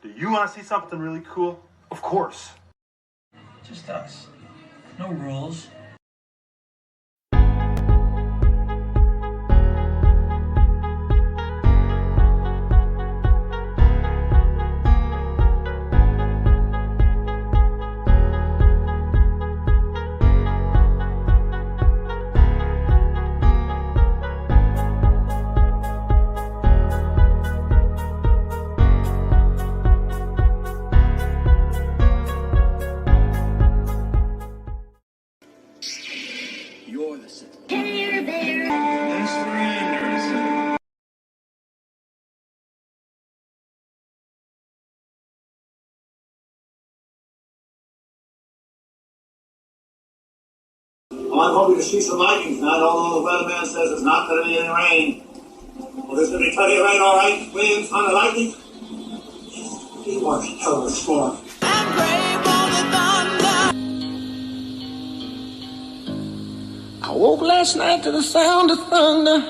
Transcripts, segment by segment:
Do you want to see something really cool? Of course. Just us. No rules. You're the center. Well, I'm hoping to see some lightning tonight, although the weatherman says it's not going to be any rain. Well, there's going to be plenty of rain, all right. Winds, thunder, lightning. He wants a hell of a storm. I woke last night to the sound of thunder.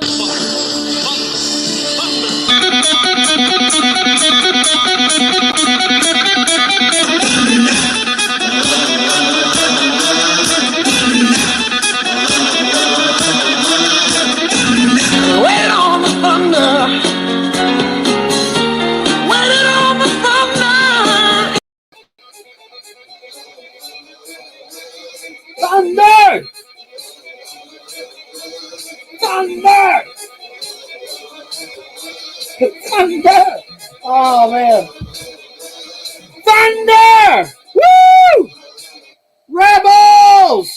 Wait on the thunder. Waiting on the thunder. Thunder! Thunder! Thunder! Oh man! Thunder! Woo! Rebels!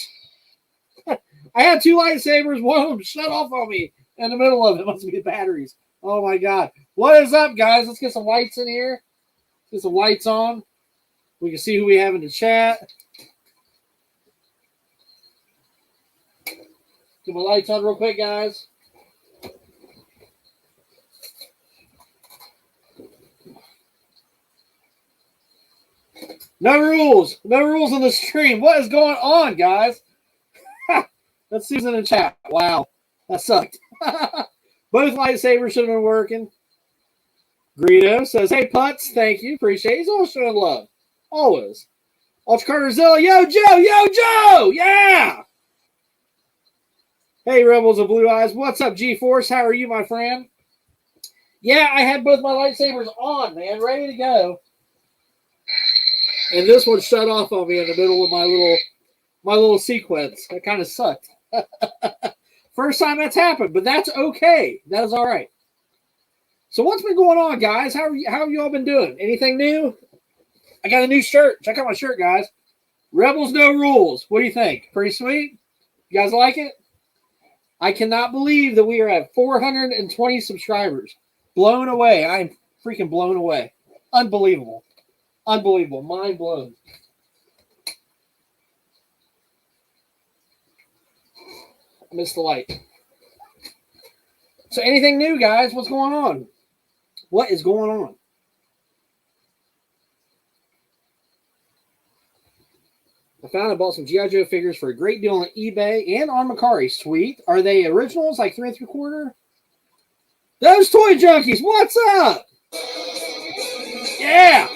I had two lightsabers. One of them shut off on me in the middle of it. Must be the batteries. Oh my god! What is up, guys? Let's get some lights in here. Get some lights on. We can see who we have in the chat. Get my lights on real quick, guys. No rules. No rules on the stream. What is going on, guys? Let's see who's in the chat. Wow. That sucked. Both lightsabers should have been working. Greedo says, hey, Putz. Thank you. Appreciate it. He's always showing love. Always. Ultra Carterzilla. Yo, Joe. Yo, Joe. Yeah. Hey, Rebels of Blue Eyes. What's up, G-Force? How are you, my friend? Yeah, I had both my lightsabers on, man, ready to go. And this one shut off on me in the middle of my little sequence. That kind of sucked. First time that's happened, but that's okay. That is all right. So what's been going on, guys? How have you all been doing? Anything new? I got a new shirt. Check out my shirt, guys. Rebels No Rules. What do you think? Pretty sweet? You guys like it? I cannot believe that we are at 420 subscribers. Blown away. I am freaking blown away. Unbelievable. Unbelievable. Mind blown. I missed the light. So anything new, guys? What's going on? What is going on? I found and bought some G.I. Joe figures for a great deal on eBay and on Mercari. Sweet. Are they originals, like 3 3/4? Those toy junkies, what's up? Yeah.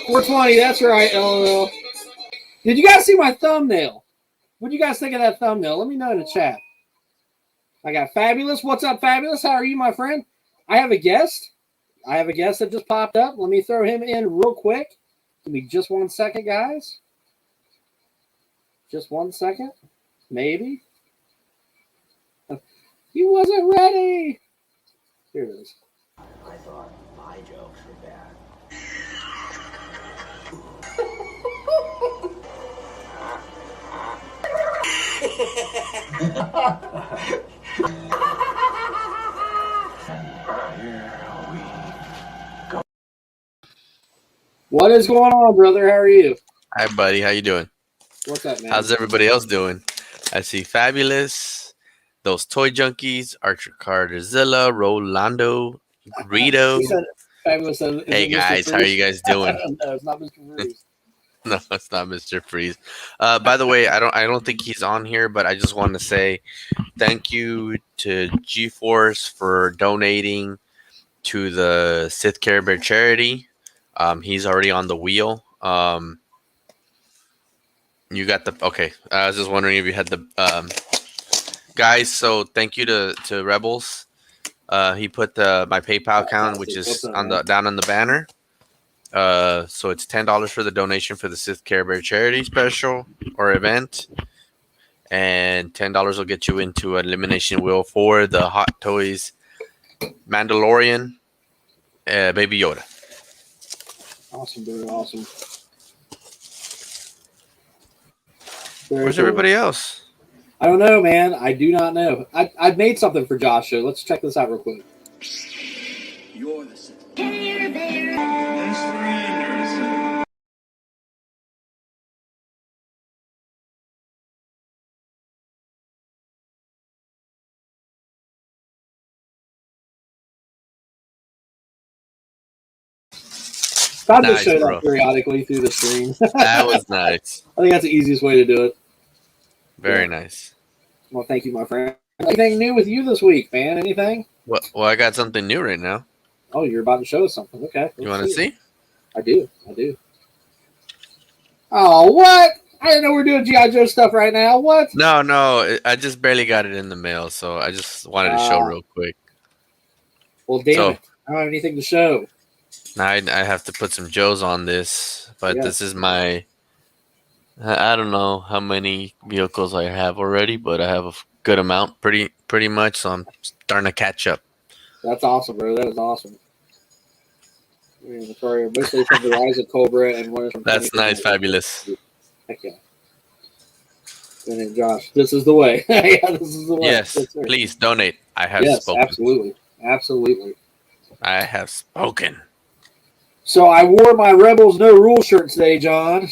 420, that's right, LOL. Did you guys see my thumbnail? What do you guys think of that thumbnail? Let me know in the chat. I got Fabulous. What's up, Fabulous? How are you, my friend? I have a guest. I have a guest that just popped up. Let me throw him in real quick. Give me just 1 second, guys. Just 1 second. Maybe. He wasn't ready. Here it is. I thought my jokes were bad. What is going on, brother? How are you? Hi, buddy. How you doing? What's up, man? How's everybody else doing? I see Fabulous, those toy junkies, Archer Carterzilla, Rolando, Greedo. Fabulous. Hey guys, how are you guys doing? No, it's not Mr. Freeze. No, it's not Mr. Freeze. By the way, I don't think he's on here, but I just want to say thank you to GeForce for donating to the Sith Care Bear charity. He's already on the wheel. You got the okay. I was just wondering if you had the guys. So thank you to Rebels. He put my PayPal account, which is on the down on the banner. So it's $10 for the donation for the Sith Care Bear charity special or event, and $10 will get you into an elimination wheel for the Hot Toys Mandalorian Baby Yoda. Awesome, dude. Awesome. Where's everybody else? I don't know, man. I do not know. I've made something for Josh, so let's check this out real quick. You're the Sith. I'll just Nice, show bro. that periodically through the stream. That was nice. I think that's the easiest way to do it. Very Yeah. nice. Well, thank you, my friend. Anything new with you this week, man? Anything? Well, I got something new right now. Oh, you're about to show us something. Okay. You want to see? I do. Oh, what? I didn't know we were doing G.I. Joe stuff right now. What? No. I just barely got it in the mail, so I just wanted to show real quick. Well, damn So- it. I don't have anything to show. Now I have to put some Joes on this, but Yeah. this is my. I don't know how many vehicles I have already, but I have a good amount, pretty much. So I'm starting to catch up. That's awesome, bro. That is awesome. Sorry, mostly from the Rise of Cobra and one from. That's nice, fabulous. Heck yeah. And then Josh, this is the way. Yeah, this is the way. Yes, sir. please donate. I have Yes, spoken. absolutely. I have spoken. So I wore my Rebels No Rule shirt today, John.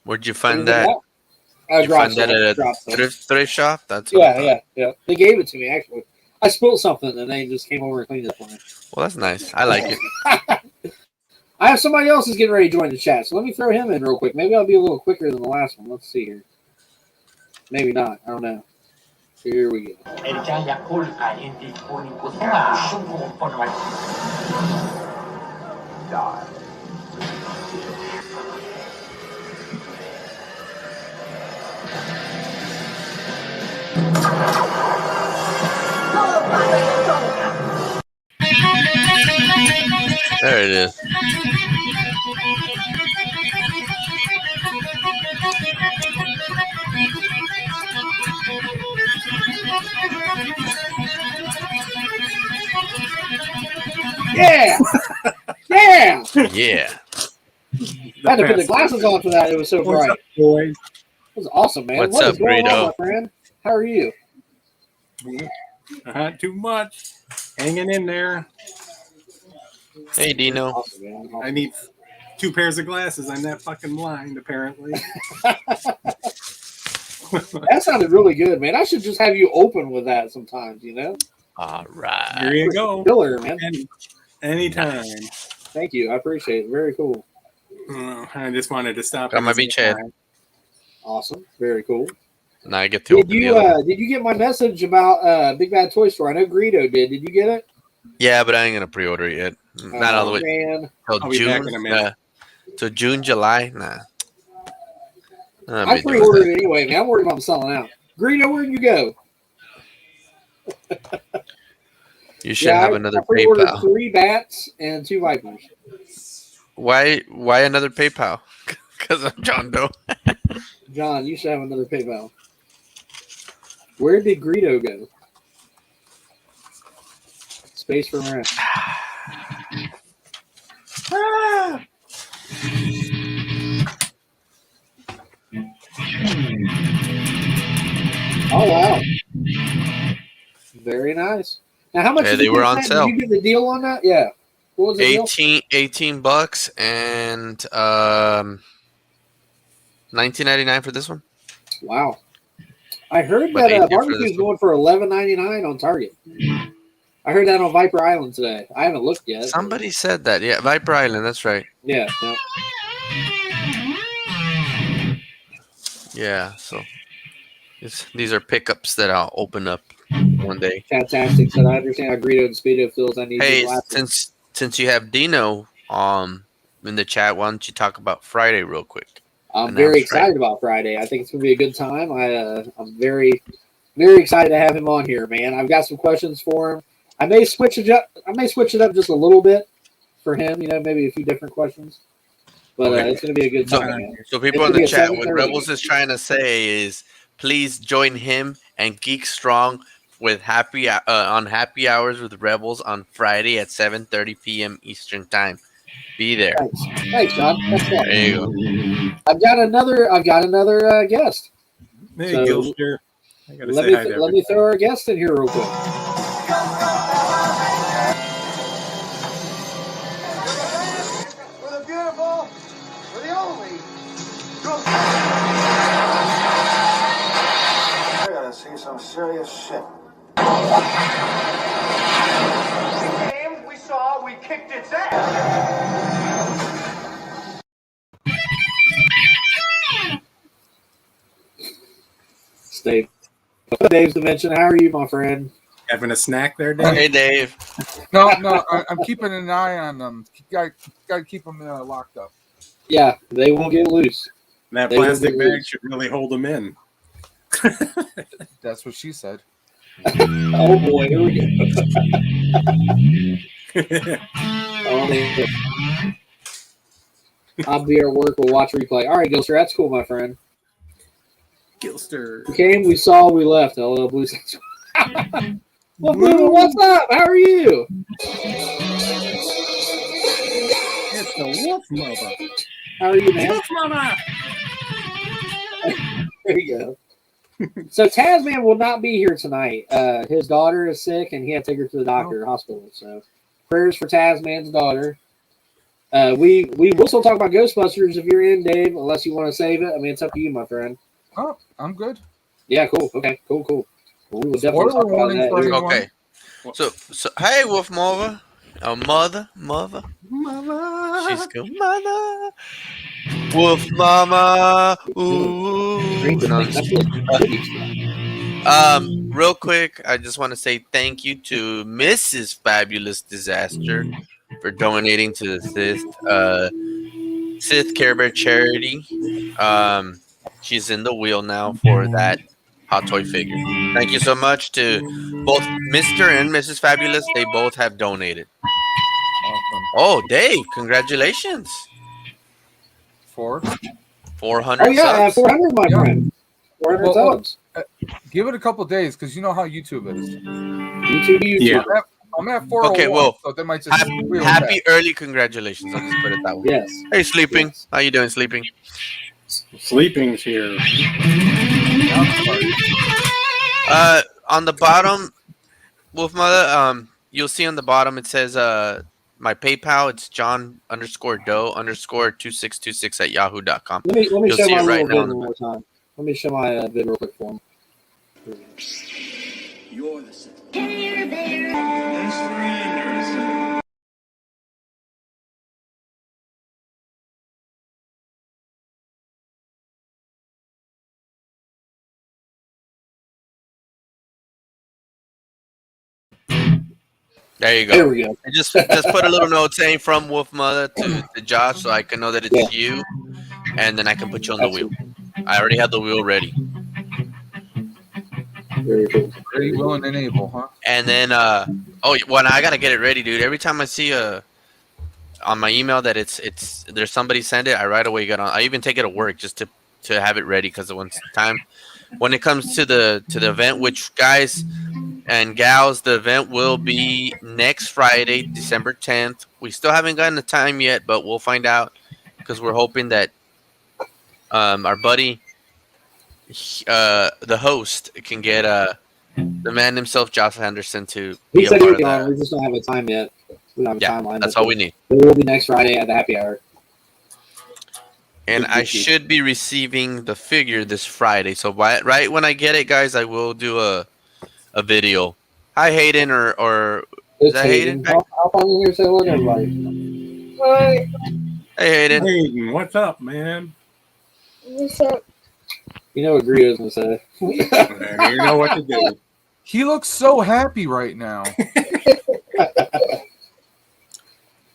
Where'd you find Anything that? else? Did you find that I at a dropped some. thrift shop? That's what I thought. Yeah. They gave it to me actually. I spilled something and they just came over and cleaned it for me. Well, that's nice. I like it. I have somebody else who's getting ready to join the chat, so let me throw him in real quick. Maybe I'll be a little quicker than the last one. Let's see here. Maybe not. I don't know. Here we go. There it is. Yeah! Yeah! Yeah. I had to put the glasses on for that. It was so What's bright. up, boys? It was awesome, man. What's What up, is going on, Greedo? my friend? How are you? Not too much. Hanging in there. Hey, Dino. Awesome, man. Awesome. I need 2 pairs of glasses. I'm that fucking blind, apparently. That sounded really good, man. I should just have you open with that sometimes, you know? All Here right. you go. Killer, man. Anytime. Thank you. I appreciate it. Very cool. I just wanted to stop. Got my beach head. Awesome. Very cool. Now I get to open the other one. Did you get my message about Big Bad Toy Store? I know Greedo did. Did you get it? Yeah, but I ain't gonna pre-order it yet. Not all the way Man. till I'll be back in a June. minute. To June, July. Nah. I pre-ordered it anyway, man. I'm worried about selling out. Greedo, where'd you go? You should have another I pre-ordered PayPal. 3 bats and 2 vipers. Why another PayPal? Because I'm John Doe. John, you should have another PayPal. Where did Greedo go? Space for rent. Oh wow! Very nice. Now, how much? Yeah, did they you were get on that? sale. Did you get the deal on that? Yeah. What was the deal? $18 and $19.99 for this one. Wow. I heard But that 18 for barbecue's this one. going for $11.99 on Target. I heard that on Viper Island today. I haven't looked yet. Somebody said that. Yeah, Viper Island. That's right. Yeah. Yeah. So these are pickups that I'll open up. one day. Fantastic. So I understand how Greedo and Speedo feels. I need Hey, these last since you have Dino in the chat, why don't you talk about Friday real quick? I'm very excited about Friday. I think it's going to be a good time. I'm very, very excited to have him on here, man. I've got some questions for him. I may switch it up. Just a little bit for him. Maybe a few different questions. But it's going to be a good time, man. So people in the chat, what Rebels is trying to say is, please join him and Geek Strong with on happy hours with Rebels on Friday at 7:30 p.m. Eastern Time. Be there. Thanks, John. There you go. I've got another guest. Hey, So, Gilster. Let me throw our guest in here real quick. We're the beautiful. We're the only. We're gonna see some serious shit. We saw, we kicked its ass. Dave. Dave's Dimension. How are you, my friend? Having a snack there, Dave? Hey, Dave. No, I'm keeping an eye on them. Got to keep them locked up. Yeah, they won't get loose. That plastic bag should really hold them in. That's what she said. Oh boy, here we go. I'll be at work. We'll watch replay. All right, Gilster, that's cool, my friend. Gilster. We came, we saw, we left. Hello, Blue. Well, Blue, what's up? How are you? It's the wolf mother. How are you, man? Wolf mama. There you go. So TazMan will not be here tonight. His daughter is sick, and he had to take her to the doctor hospital. So prayers for TazMan's daughter. We will still talk about Ghostbusters if you're in, Dave, unless you want to save it. I mean, it's up to you, my friend. Oh, I'm good. Yeah, cool. Okay, cool. Well, we will definitely talk about that. Okay. So hey, Wolf Mother. Mother. She's good. Mother. Wolf Mama. Ooh. Real quick, I just want to say thank you to Mrs. Fabulous Disaster for donating to the Sith Care Bear charity. She's in the wheel now for that Hot Toy figure. Thank you so much to both Mr. and Mrs. Fabulous. They both have donated. Awesome. Oh, Dave, congratulations. 400. Oh, yeah, 400, my friend. 400 subs. Give it a couple days, because you know how YouTube is. YouTube. Yeah. I'm at 401, okay, well, so they might just happy early congratulations. I'll just put it that way. Yes. Hey, Sleeping. Yes. How you doing, Sleeping? Sleeping's here. On the bottom, Wolf Mother, you'll see on the bottom it says my PayPal. It's John_Doe_2626 @yahoo.com. Let me show see my it right little now vid one more time. Let me show my vid real quick for him. You're the Sith. There you go. There we go. And just put a little note saying from Wolf Mother to Josh, so I can know that it's you, and then I can put you on the wheel. I already have the wheel ready. Very cool. Ready, willing, and able, huh? And then, well, I gotta get it ready, dude. Every time I see on my email that it's there's somebody send it, I right away get on. I even take it to work just to have it ready, because when it comes to the event, which guys and gals, the event will be next Friday, December 10th. We still haven't gotten the time yet, but we'll find out, because we're hoping that our buddy, the host, can get the man himself, Josh Henderson, to be a part of that. We just don't have a time yet. We don't have a timeline. That's all we need. It will be next Friday at the happy hour. And I should be receiving the figure this Friday. So right when I get it, guys, I will do a video. Hi, Hayden, or is that Hayden? I'll come in here and say hello to everybody. Hi. Hey, Hayden. Hayden, what's up, man? What's up? You know what Greedo's going to say. You know what to do. He looks so happy right now.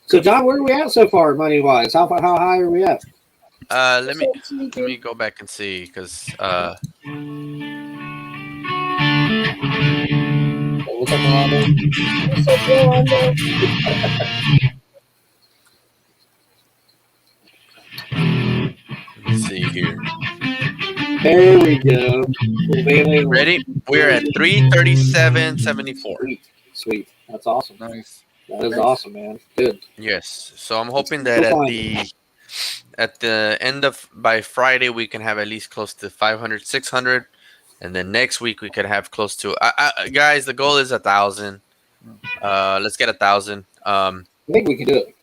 So, John, where are we at so far, money wise? How high are we at? Let me go back and see because What's up, Miranda? What's up, Yolanda? let me see here. There we go. Ready? We're at 337.74. Sweet. That's awesome. Nice. That is awesome, man. Good. Yes. So I'm hoping that at the end of by Friday we can have at least close to 500, 600, and then next week we could have close to. Guys, the goal is 1,000. Let's get 1,000. I think we can do it.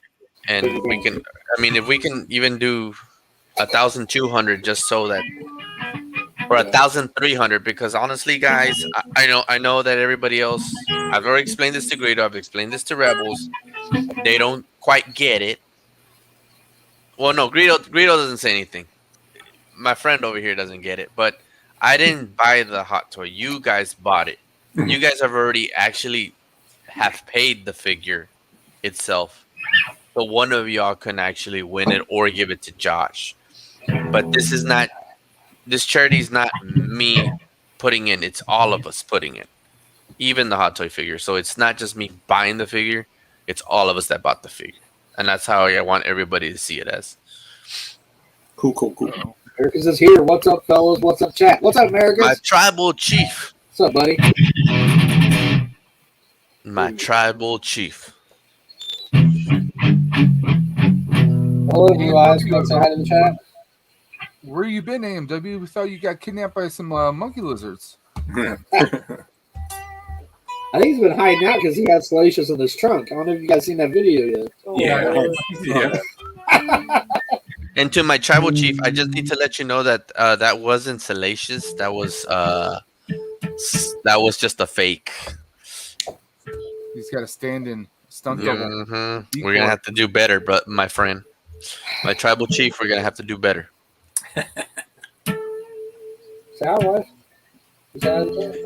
And we can. I mean, if we can even do 1,200, just so that. Or 1,300, because honestly, guys, I know that everybody else. I've already explained this to Greedo. I've explained this to Rebels. They don't quite get it. Well, no, Greedo doesn't say anything. My friend over here doesn't get it. But I didn't buy the hot toy. You guys bought it. You guys have already actually have paid the figure itself. So one of y'all can actually win it or give it to Josh. But this is not. This charity is not me putting in. It's all of us putting in. Even the hot toy figure. So it's not just me buying the figure. It's all of us that bought the figure. And that's how I want everybody to see it as. Cool. Americus is here. What's up, fellas? What's up, chat? What's up, Americus? My tribal chief. What's up, buddy? My tribal chief. Hello, you guys. You want to say hi to the chat? Where you been, AMW? We thought you got kidnapped by some monkey lizards. I think he's been hiding out because he had Salacious in his trunk. I don't know if you guys seen that video yet. Yeah. And to my tribal chief, I just need to let you know that that wasn't Salacious. That was just a fake. He's got a stand-in stunt double. Mm-hmm. We're gonna have to do better, but my friend, my tribal chief, we're gonna have to do better. Sound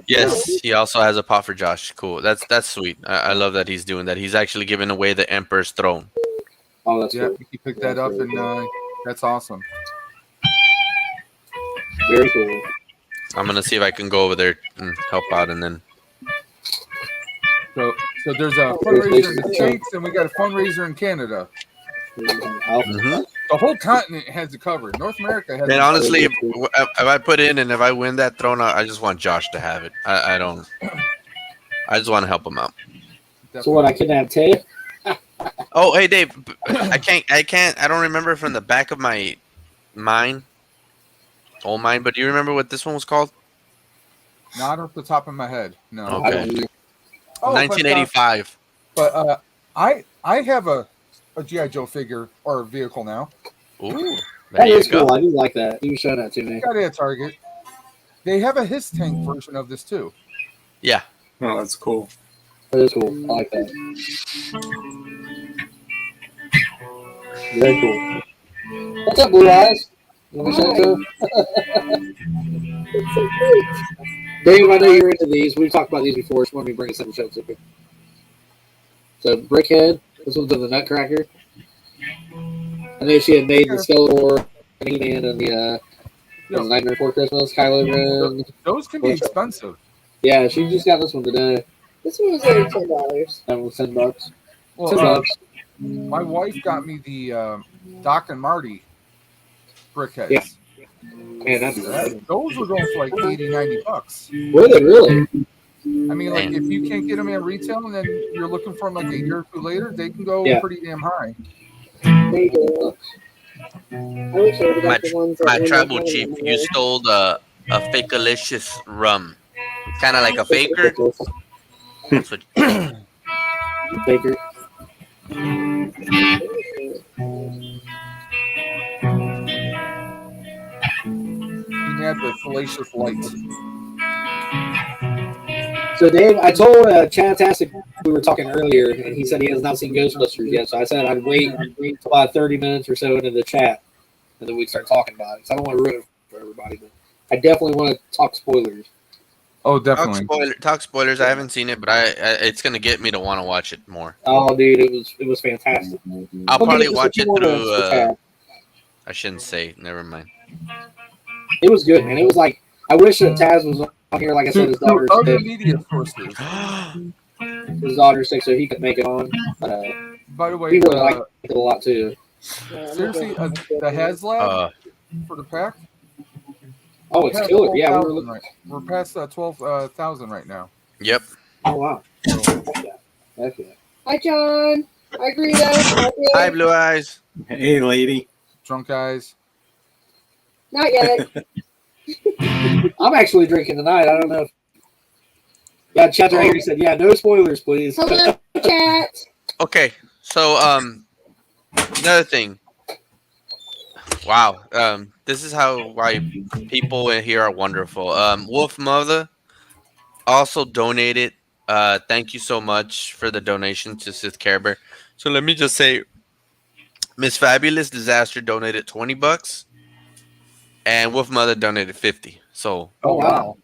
Yes, he also has a pot for Josh. Cool. That's sweet. I love that he's doing that. He's actually giving away the Emperor's throne. Oh, that's yeah. cool. He picked that up, and that's awesome. Very cool. I'm gonna see if I can go over there and help out, and then. So there's a fundraiser in the States, and we got a fundraiser in Canada. Mm-hmm. The whole continent has it covered. North America has. And honestly, if I put in and if I win that throne, I just want Josh to have it. I don't. I just want to help him out. So what? I kidnapped Tay? Oh, hey Dave, I can't. I don't remember from the back of my mind, old mind. But do you remember what this one was called? Not off the top of my head. No. Okay. 1985. But I have a G.I. Joe figure or vehicle now. Ooh, that is cool. I do like that. You showed that to me. Got it at Target. They have a his tank version of this too. Yeah. Oh, that's cool. That is cool. I like that. Very cool. What's up, Blue Eyes? You want to show it to Dave, I know you're into these. We've talked about these before, so let me bring us some shows to you. So, Brickhead. This one's in the Nutcracker. I know she had made the Skeletor, He-Man, and the Nightmare Before Christmas, Kylo Ren. Those can be expensive. Yeah, she just got this one today. This one was like $10. That was $10. Well, $10. My wife got me the Doc and Marty brickheads. Yeah. Man, that's those were going for like $80-$90. Were they really? I mean, like if you can't get them at retail and then you're looking for them like a year or two later, they can go pretty damn high. They do. I wish I would have got the ones that My were tribal like chief, $100. you stole a Fakelicious rum. Kind of like a faker. That's what Faker. He had the fallacious lights. So, Dave, I told Chantastic we were talking earlier, and he said he has not seen Ghostbusters yet. So I said I'd wait until about 30 minutes or so into the chat, and then we'd start talking about it. So I don't want to ruin it for everybody, but I definitely want to talk spoilers. Oh, definitely. Talk spoilers. I haven't seen it, but I it's gonna get me to want to watch it more. Oh, dude, it was fantastic. I'll We'll probably get watch it more through. Taz. I shouldn't say. Never mind. It was good, man. It was like I wish that Taz was on here. Like I said, his daughter's Other sick. media sources. His daughter's sick, so he could make it on. By the way, he really liked it a lot too. Seriously, the HasLab for the pack. Oh, it's killer. Yeah, we're past 12,000 right now. Yep. Oh wow. That's it. Hi, John. Hi, Greta. Hi, Blue Eyes. Hey, lady. Drunk guys. Not yet. I'm actually drinking tonight. I don't know. Yeah, chat right here. He said, "Yeah, no spoilers, please." Hello, chat. Okay, so another thing. Wow, this is why people here are wonderful. Wolf Mother also donated. Thank you so much for the donation to Sith Care Bear. So let me just say, Miss Fabulous Disaster donated $20, and Wolf Mother donated 50. So oh wow,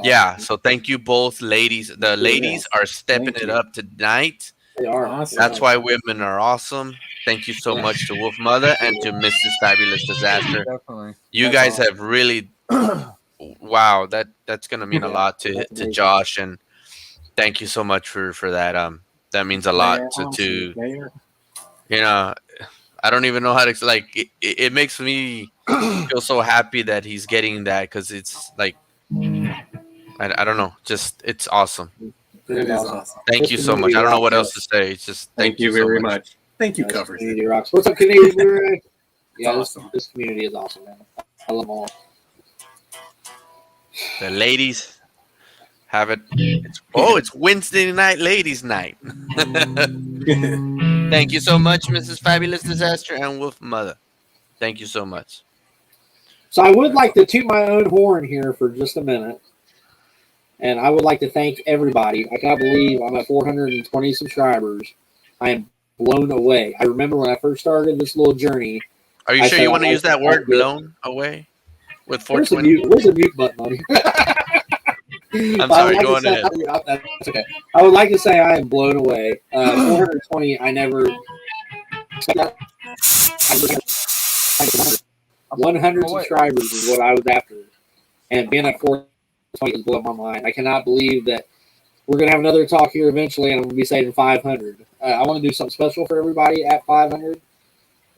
yeah. So thank you both, ladies. The ladies are stepping it up tonight. They are. Awesome. That's why women are awesome. Thank you so much to Wolf Mother and to Mrs. Fabulous Disaster. Definitely. You guys have really, wow. That's gonna mean a lot to Josh, and thank you so much for that. That means a lot to you know. I don't even know how to like. It makes me feel so happy that he's getting that because it's like I don't know. Just it's awesome. It is awesome. Thank you so much. I don't know what else to say. It's just Thank you very much. Thank you, Covers. What's up, Canadian Blu-ray? Yeah, Awesome. This community is awesome, man. I love them all. The ladies have it. It's Wednesday night, ladies' night. Thank you so much, Mrs. Fabulous Disaster and Wolf Mother. Thank you so much. So I would like to toot my own horn here for just a minute. And I would like to thank everybody. I cannot believe I'm at 420 subscribers. I am blown away. I remember when I first started this little journey. Are you sure you want to use that word, blown away? With 420? Where's the mute button on here? I'm sorry, go on ahead. That's okay. I would like to say I am blown away. 420, I never... 100 subscribers is what I was after. And being at 420 is blowing my mind. I cannot believe that we're going to have another talk here eventually, and I'm going to be saying 500. I want to do something special for everybody at 500.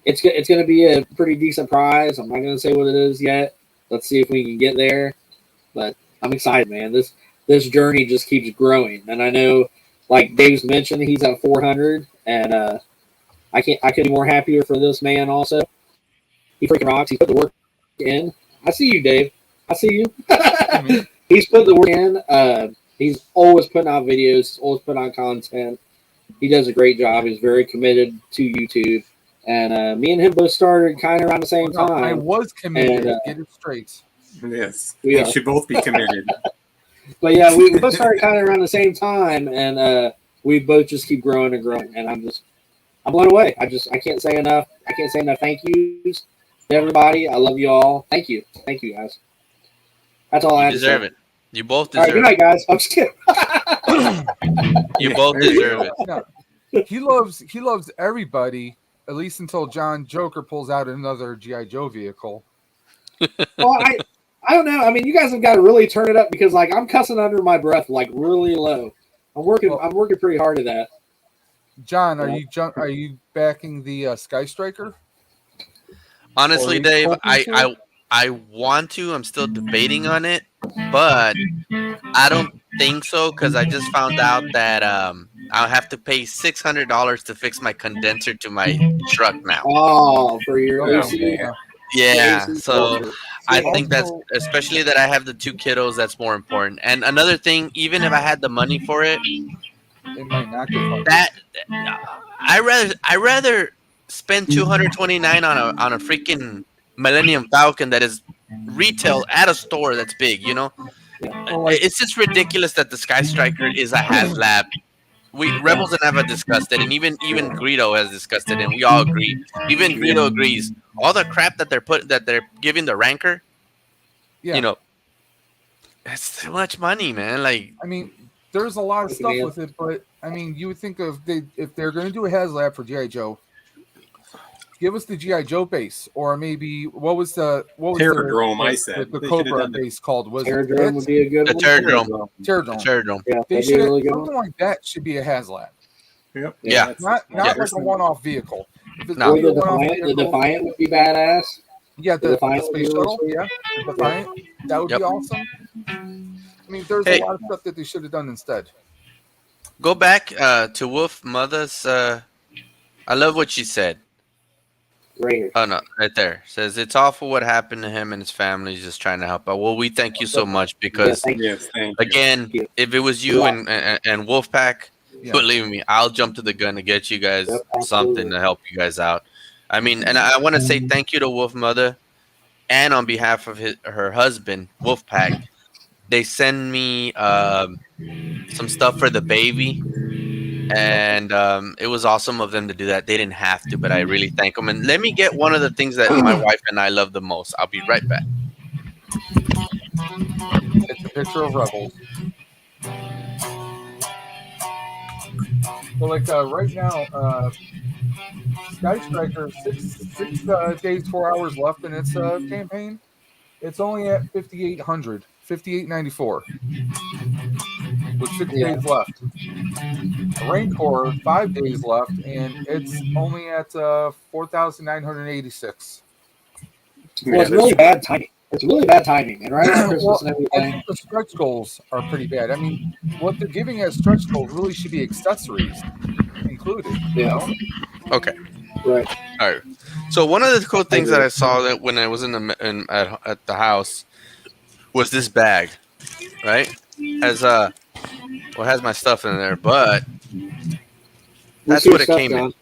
It's going to be a pretty decent prize. I'm not going to say what it is yet. Let's see if we can get there. But I'm excited, man. This journey just keeps growing. And I know, like Dave's mentioned, he's at 400. And I couldn't be more happier for this man also. He freaking rocks. He put the work in. I see you, Dave. I see you. He's put the work in. He's always putting out videos, always putting out content. He does a great job. He's very committed to YouTube. And me and him both started kind of around the same time. I was committed. Get it straight. Yes. We should both be committed. But yeah, we both started kind of around the same time. And we both just keep growing and growing. And I'm blown away. I can't say enough. I can't say enough thank yous to everybody. I love you all. Thank you. Thank you, guys. That's all I have to say. You deserve it. You both deserve it. All right, good night, guys. I'm just kidding. You both deserve it. No, he loves everybody, at least until John Joker pulls out another G.I. Joe vehicle. Well, I don't know. I mean, you guys have got to really turn it up because, like, I'm cussing under my breath, like, really low. I'm working pretty hard at that. John, are you backing the Sky Striker? Honestly, Dave, I want to. I'm still debating on it, but I don't think so because I just found out that I'll have to pay $600 to fix my condenser to my truck now. Oh, for your AC? Yeah, so I think that's, especially that I have the two kiddos, that's more important. And another thing, even if I had the money for it, it might not get that I rather spend $229 on a freaking Millennium Falcon that is retail at a store that's big, you know. It's just ridiculous that the Sky Striker is a HasLab. Rebels and Eva discussed it, and even Greedo has discussed it, and we all agree. Even Greedo agrees. All the crap that they're giving the Ranker, you know, That's too much money, man. Like, I mean, there's a lot of Okay, stuff man. with it, but I mean, you would think if they're going to do a HasLab for GI Joe, give us the GI Joe base, or maybe what was Terradrome, I said. the They should've Cobra done the- base called? Was it Terradrome would be a good the one. Terradrome. Terradrome. Terradrome. Yeah, They that'd be should a really good something one. like that should be a HasLab, Yep. Yeah. that's- not Yeah. like a one-off vehicle. If it's No. Or gonna be the a one-off Defiant. The vehicle, Defiant would be badass. yeah, the the Defiant space would be shuttle, really yeah, the Defiant, that would Yep. be awesome. I mean, there's Hey. a lot of stuff that they should have done instead. Go back to Wolf Mother's. I love what she said. Right here. Oh no, right there. Says it's awful what happened to him and his family. He's just trying to help out. Well, we thank you so much because Yes, thank you. again, if it was you and Wolfpack, Yeah. believe me, I'll jump to the gun to get you guys Yep, something absolutely. to help you guys out. I mean, and I want to say thank you to Wolf Mother, and on behalf of her husband, Wolfpack, they send me some stuff for the baby. And it was awesome of them to do that. They didn't have to, but I really thank them. And let me get one of the things that my wife and I love the most. I'll be right back. It's a picture of Rebels. So, like right now, Sky Striker, six days, 4 hours left in its campaign. It's only at 5,800, 5,894, with 6 days left. Rancor, 5 days left, and it's only at 4,986. Well, it's really bad timing. It's really bad timing, and right around Christmas Well, and I everything. think the stretch goals are pretty bad. I mean, what they're giving as stretch goals really should be accessories included. You Yeah. know? Okay. Right. All right. So one of the cool things that I saw that when I was at the house was this bag, right? Has has my stuff in there, but that's what it came in.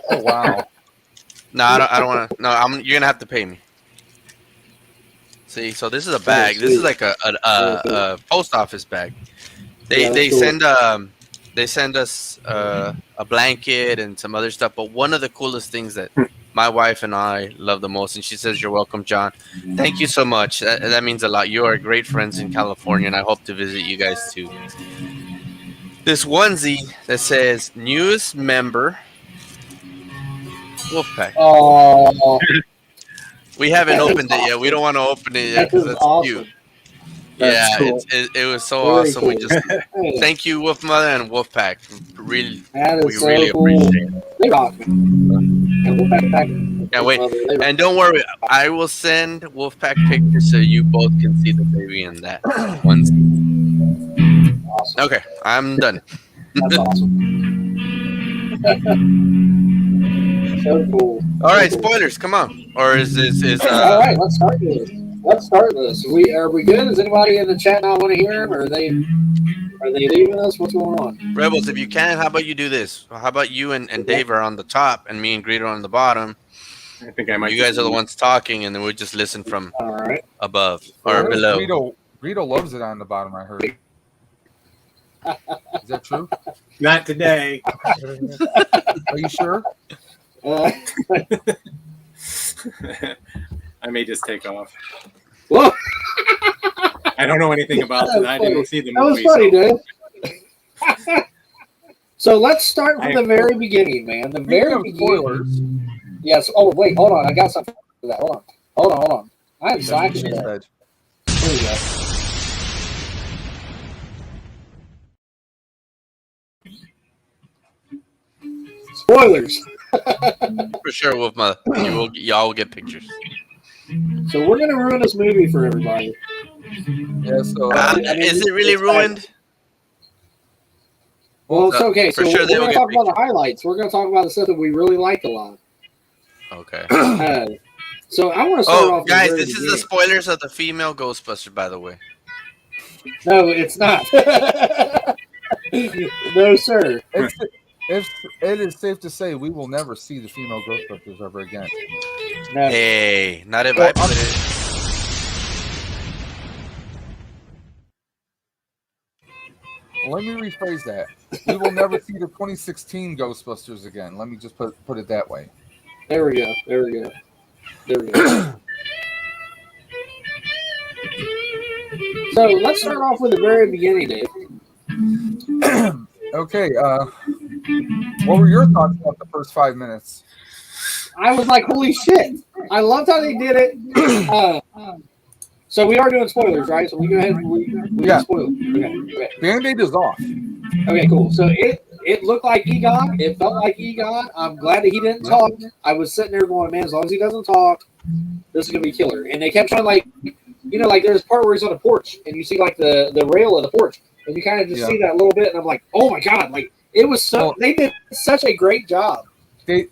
Oh wow! No, I don't want to. No, you're gonna have to pay me. See, so this is a bag. This is like a post office bag. They send us a blanket and some other stuff. But one of the coolest things that my wife and I love the most, and she says, "You're welcome, John. Thank you so much. That means a lot. You are great friends in California, and I hope to visit you guys too." This onesie that says "newest member Wolfpack." Oh, We haven't opened it yet. We don't want to open it yet because That is that's awesome. cute. That's Yeah, cool. it was so Very awesome. We cool. just Hey, thank you, Wolf Mother and Wolfpack. Really, that we is so really cool. appreciate it. They rock me. And we'll back. Yeah, wait, They rock. and don't worry, I will send Wolfpack pictures so you both can see the baby in that one. Awesome. Okay, I'm done. That's awesome. So cool. All right, spoilers, come on. Or is All right, let's start this. Are we good? Does anybody in the chat not want to hear him? Are they leaving us? What's going on? Rebels? If you can, how about you do this? How about you and Dave are on the top and me and Greedo are on the bottom? I think I might. You guys are the ones talking, and then we just listen from All right. above or below. Greedo loves it on the bottom. I heard. Is that true? Not today. Are you sure? I may just take off. Whoa, I don't know anything about That was it. I funny. didn't see the that was movie. funny, so- dude. So let's start from the very beginning, man. The very beginning. Spoilers. Yes. Oh, wait. Hold on. I got something for that. Hold on. I'm slacking She there. said. Here we go. Spoilers. For sure, Wolf Mother. Y'all will get pictures. So we're gonna ruin this movie for everybody. Yeah. So Is it really ruined? Well, it's okay. For So sure we're they will gonna get talk about the highlights. We're gonna talk about the stuff that we really liked a lot. Okay. So I want to start Oh, off. guys, from the this is very the spoilers of the female Ghostbuster, by the way. beginning. No, it's not. No, sir. it is safe to say we will never see the female Ghostbusters ever again. No. Hey, not if Well, I put it. Let me rephrase that. We will never see the 2016 Ghostbusters again. Let me just put it that way. There we go. So let's start off with the very beginning, Dave. Okay. What were your thoughts about the first 5 minutes? I was like, holy shit. I loved how they did it. So we are doing spoilers, right? So we go ahead and we Yeah. spoil. Okay. Band-Aid is off. Okay, cool. So it looked like Egon. It felt like Egon. I'm glad that he didn't talk. I was sitting there going, man, as long as he doesn't talk, this is gonna be killer. And they kept showing like, like there's a part where he's on a porch and you see like the rail of the porch, and you kind of just see that a little bit, and I'm like, oh my god, like it was so they did such a great job. They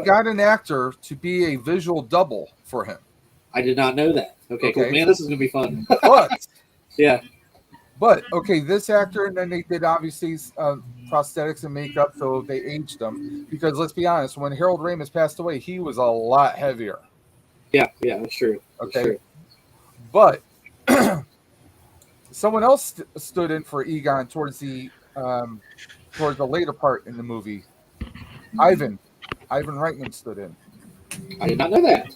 got an actor to be a visual double for him. I did not know that. Okay, cool. Man, this is gonna be fun. But yeah. But okay, this actor, and then they did obviously prosthetics and makeup, so they aged him. Because let's be honest, when Harold Ramis passed away, he was a lot heavier. Yeah, that's true. Okay, that's true. But someone else stood in for Egon towards the later part in the movie. Ivan Reitman stood in. I did not know that.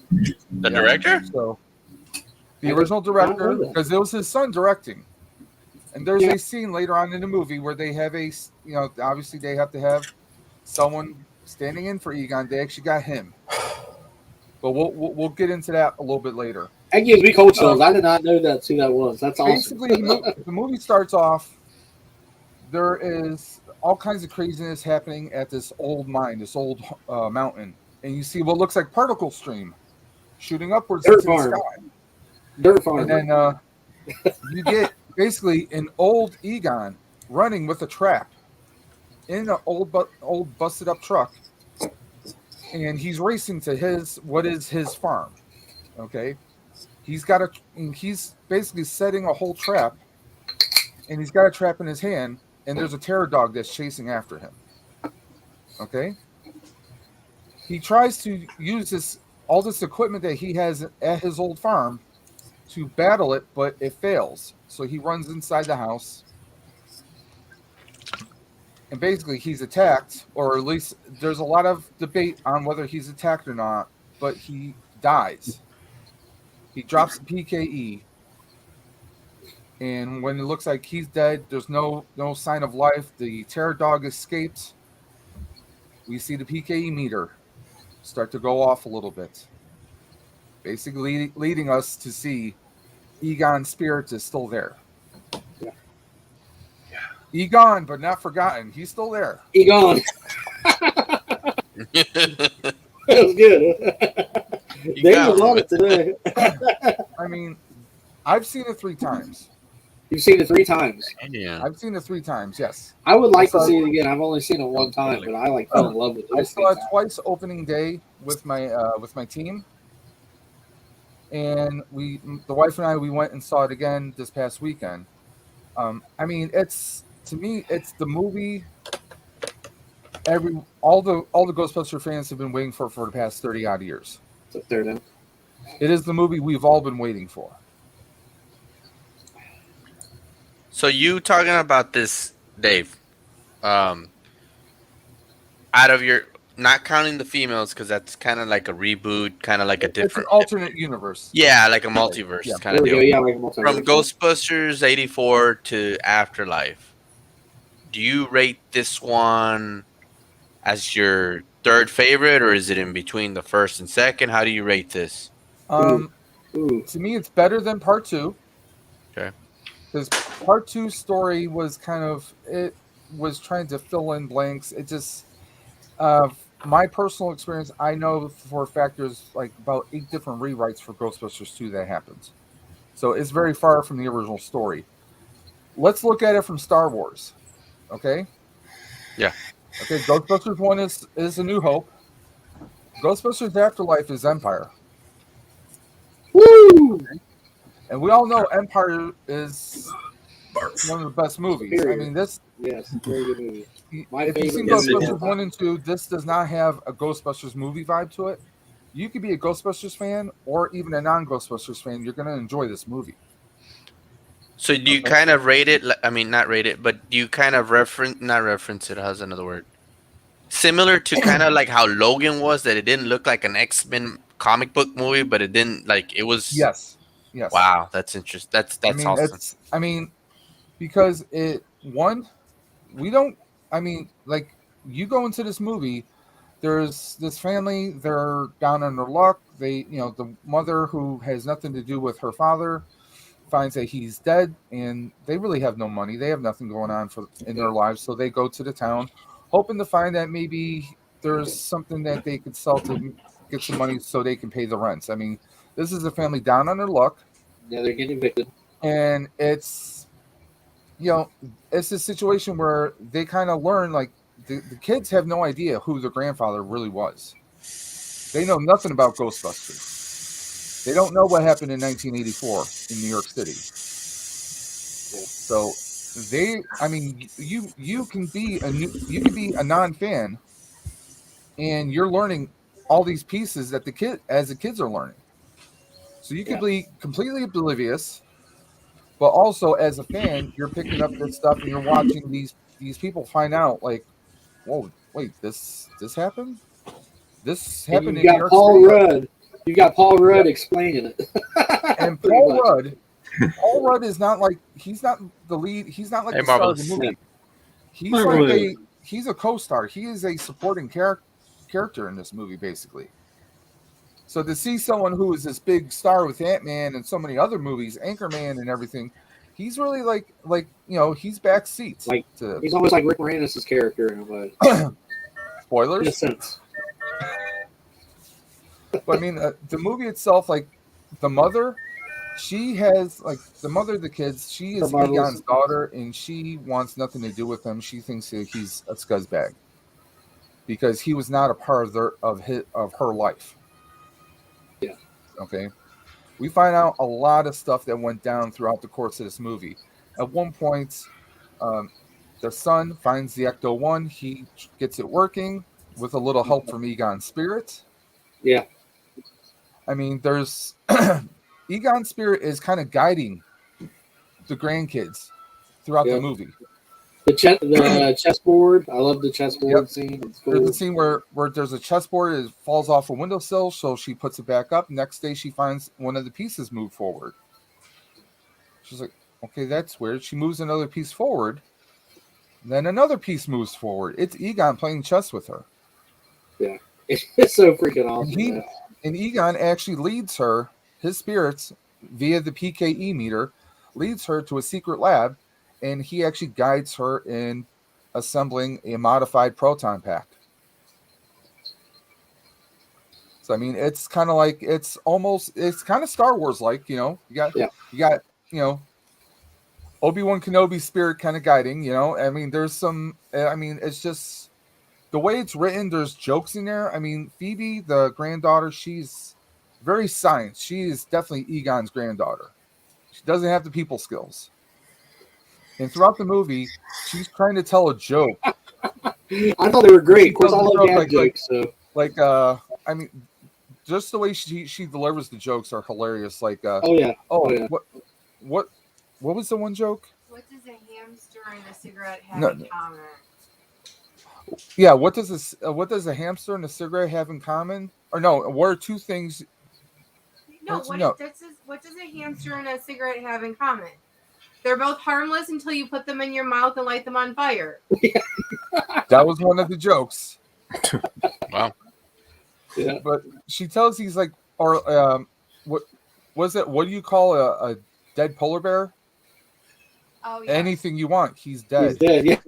The director? So the original director, because it was his son directing. And there's a scene later on in the movie where they have obviously they have to have someone standing in for Egon. They actually got him. But we'll get into that a little bit later. That gives me cold chills. I did not know that's who that was. That's awesome. Basically, the movie starts off. There is all kinds of craziness happening at this old mine, this old mountain. And you see what looks like particle stream shooting upwards into the sky. Dirt farm. And then you get basically an old Egon running with a trap in an old busted up truck, and he's racing to his farm. Okay, he's basically setting a whole trap, and he's got a trap in his hand, and there's a terror dog that's chasing after him. Okay, he tries to use all this equipment that he has at his old farm to battle it, but it fails. So he runs inside the house, and basically he's attacked, or at least there's a lot of debate on whether he's attacked or not, but he dies. He drops the PKE, and when it looks like he's dead, there's no sign of life. The terror dog escapes. We see the PKE meter start to go off a little bit, basically leading us to see Egon's spirit is still there. Yeah. Egon, but not forgotten. He's still there. Egon. That was good. They was on it today. I mean, I've seen it 3 times. You've seen it 3 times? Yeah. I've seen it 3 times, yes. I would like to see it again. I've only seen it 1 time, but I fell in love with it. I saw it twice opening day with my team. And the wife and I, we went and saw it again this past weekend. I mean, to me, it's the movie all the Ghostbuster fans have been waiting for the past 30 odd years. It's up there now. It is the movie we've all been waiting for. So you talking about this, Dave? Out of your, not counting the females, because that's kind of like a reboot, kind of like a different, it's an alternate universe. Yeah, like a multiverse kind of deal. Yeah, like a multiverse. From Ghostbusters '84 to Afterlife, do you rate this one as your 3rd favorite, or is it in between the 1st and 2nd? How do you rate this? To me, it's better than Part 2. Okay. Because Part 2 story was it was trying to fill in blanks. It just, my personal experience, I know for a fact there's like about 8 different rewrites for Ghostbusters 2 that happens. So it's very far from the original story. Let's look at it from Star Wars. Okay? Yeah. Okay, Ghostbusters 1 is A New Hope. Ghostbusters Afterlife is Empire. Woo! And we all know Empire is one of the best movies. Period. I mean, this. Yes, very good movie. If you've seen Ghostbusters 1 and 2, this does not have a Ghostbusters movie vibe to it. You could be a Ghostbusters fan or even a non-Ghostbusters fan. You're going to enjoy this movie. So do you kind of rate it? I mean, not rate it, but do you kind of not reference it? How's another word? Similar to kind of like how Logan was, that it didn't look like an X-Men comic book movie, but it didn't, like, it was. Yes. Yes. Wow, that's interesting. That's awesome. Because we don't. Like you go into this movie. There's this family. They're down on their luck. The mother who has nothing to do with her father finds that he's dead, and they really have no money. They have nothing going on in their lives, so they go to the town, hoping to find that maybe there's something that they could sell to get some money so they can pay the rents. This is a family down on their luck. Yeah, they're getting evicted, and it's it's a situation where they kind of learn, like the kids have no idea who their grandfather really was. They know nothing about Ghostbusters. They don't know what happened in 1984 in New York City. So you can be a non-fan, and you're learning all these pieces that the kids are learning. So you could be completely oblivious, but also as a fan, you're picking up this stuff and you're watching these people find out, like, whoa, wait, this happened? This happened in New York City? You got Paul Rudd explaining it. And Paul Rudd is not like, he's not the lead. He's not like the star of the movie. He's a co-star. He is a supporting character in this movie, basically. So to see someone who is this big star with Ant-Man and so many other movies, Anchorman and everything, he's really he's back seats. He's almost like Rick Moranis' character in a way. Spoilers? In a sense. But the movie itself, like the mother, she has the mother of the kids. She is Egon's daughter, and she wants nothing to do with him. She thinks that he's a scuzzbag because he was not a part of her life. Yeah. Okay. We find out a lot of stuff that went down throughout the course of this movie. At one point, their son finds the Ecto-1. He gets it working with a little help from Egon's spirit. Yeah. There's Egon's spirit is kind of guiding the grandkids throughout the movie. The chessboard. I love the chessboard scene. It's cool. There's a scene where there's a chessboard. It falls off a windowsill, so she puts it back up. Next day, she finds one of the pieces moved forward. She's like, okay, that's weird. She moves another piece forward. Then another piece moves forward. It's Egon playing chess with her. Yeah. It's so freaking awesome. And Egon actually leads her, his spirits, via the PKE meter, leads her to a secret lab, and he actually guides her in assembling a modified proton pack. So it's kind of like it's kind of Star Wars like, you got Obi-Wan Kenobi's spirit kind of guiding, there's some it's just the way it's written, there's jokes in there. Phoebe, the granddaughter, she's very science. She is definitely Egon's granddaughter. She doesn't have the people skills. And throughout the movie, she's trying to tell a joke. I thought they were great. Of course, I love dad jokes. Just the way she delivers the jokes are hilarious. What was the one joke? What does a hamster and a cigarette have in common? Yeah, what does a hamster and a cigarette have in common? Or no, what are two things? What does a hamster and a cigarette have in common? They're both harmless until you put them in your mouth and light them on fire. That was one of the jokes. Wow. Yeah. But she tells he's like, what was it? What do you call a dead polar bear? Oh, yeah. Anything you want. He's dead. He's dead, yeah.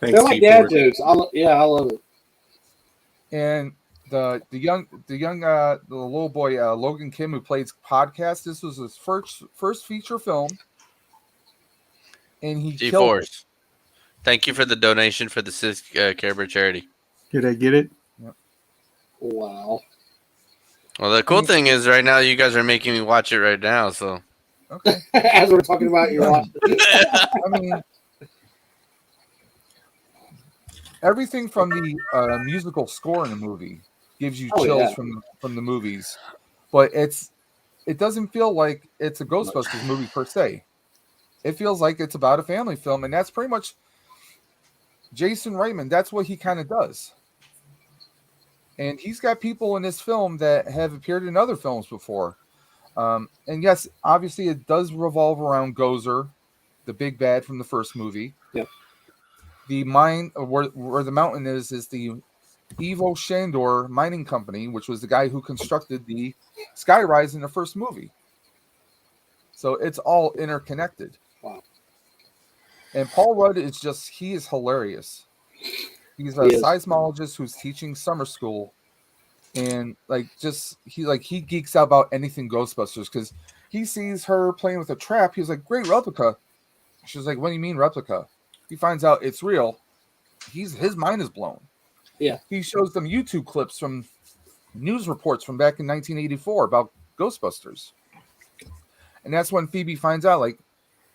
Thanks, they're like dad jokes. I love it. And the little boy Logan Kim, who plays Podcast, this was his first feature film, and he killed it. Thank you for the donation for the Care Bear charity. Did I get it? Yep. Wow. Well, the cool thing is right now you guys are making me watch it right now, so. Okay. As we're talking about, you're watching it. Everything from the musical score in the movie gives you chills from the movies, but it doesn't feel like it's a Ghostbusters movie per se. It feels like it's about a family film, and that's pretty much Jason Reitman. That's what he kind of does. And he's got people in this film that have appeared in other films before. And yes, obviously it does revolve around Gozer, the big bad from the first movie. Yep. The mine where the mountain is the Ivo Shandor Mining Company, which was the guy who constructed the skyrise in the first movie. So it's all interconnected. Wow. And Paul Rudd he is hilarious. He's a seismologist who's teaching summer school, and he geeks out about anything Ghostbusters because he sees her playing with a trap. He's like, "Great replica." She's like, "What do you mean replica?" He finds out it's real. His mind is blown. Yeah. He shows them YouTube clips from news reports from back in 1984 about Ghostbusters, and that's when Phoebe finds out like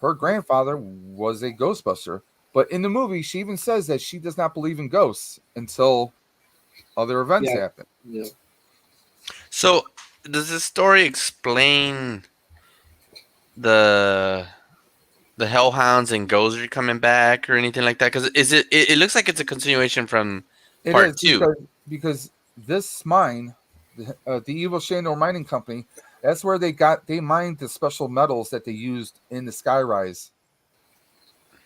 her grandfather was a Ghostbuster. But in the movie, she even says that she does not believe in ghosts until other events happen. Yeah. So, does this story explain the Hellhounds and Gozer coming back or anything like that? Because it looks like it's a continuation from part 2. Because this mine, the Evil Shandor Mining Company, that's where they mined the special metals that they used in the skyrise.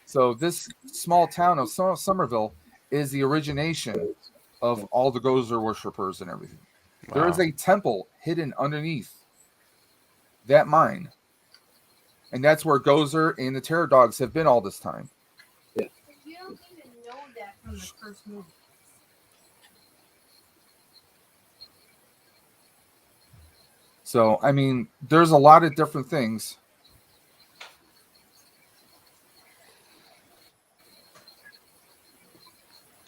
So this small town of Somerville is the origination of all the Gozer worshippers and everything. Wow. There is a temple hidden underneath that mine. And that's where Gozer and the Terror Dogs have been all this time. Yeah. You don't even know that from the first movie. So, I mean, there's a lot of different things.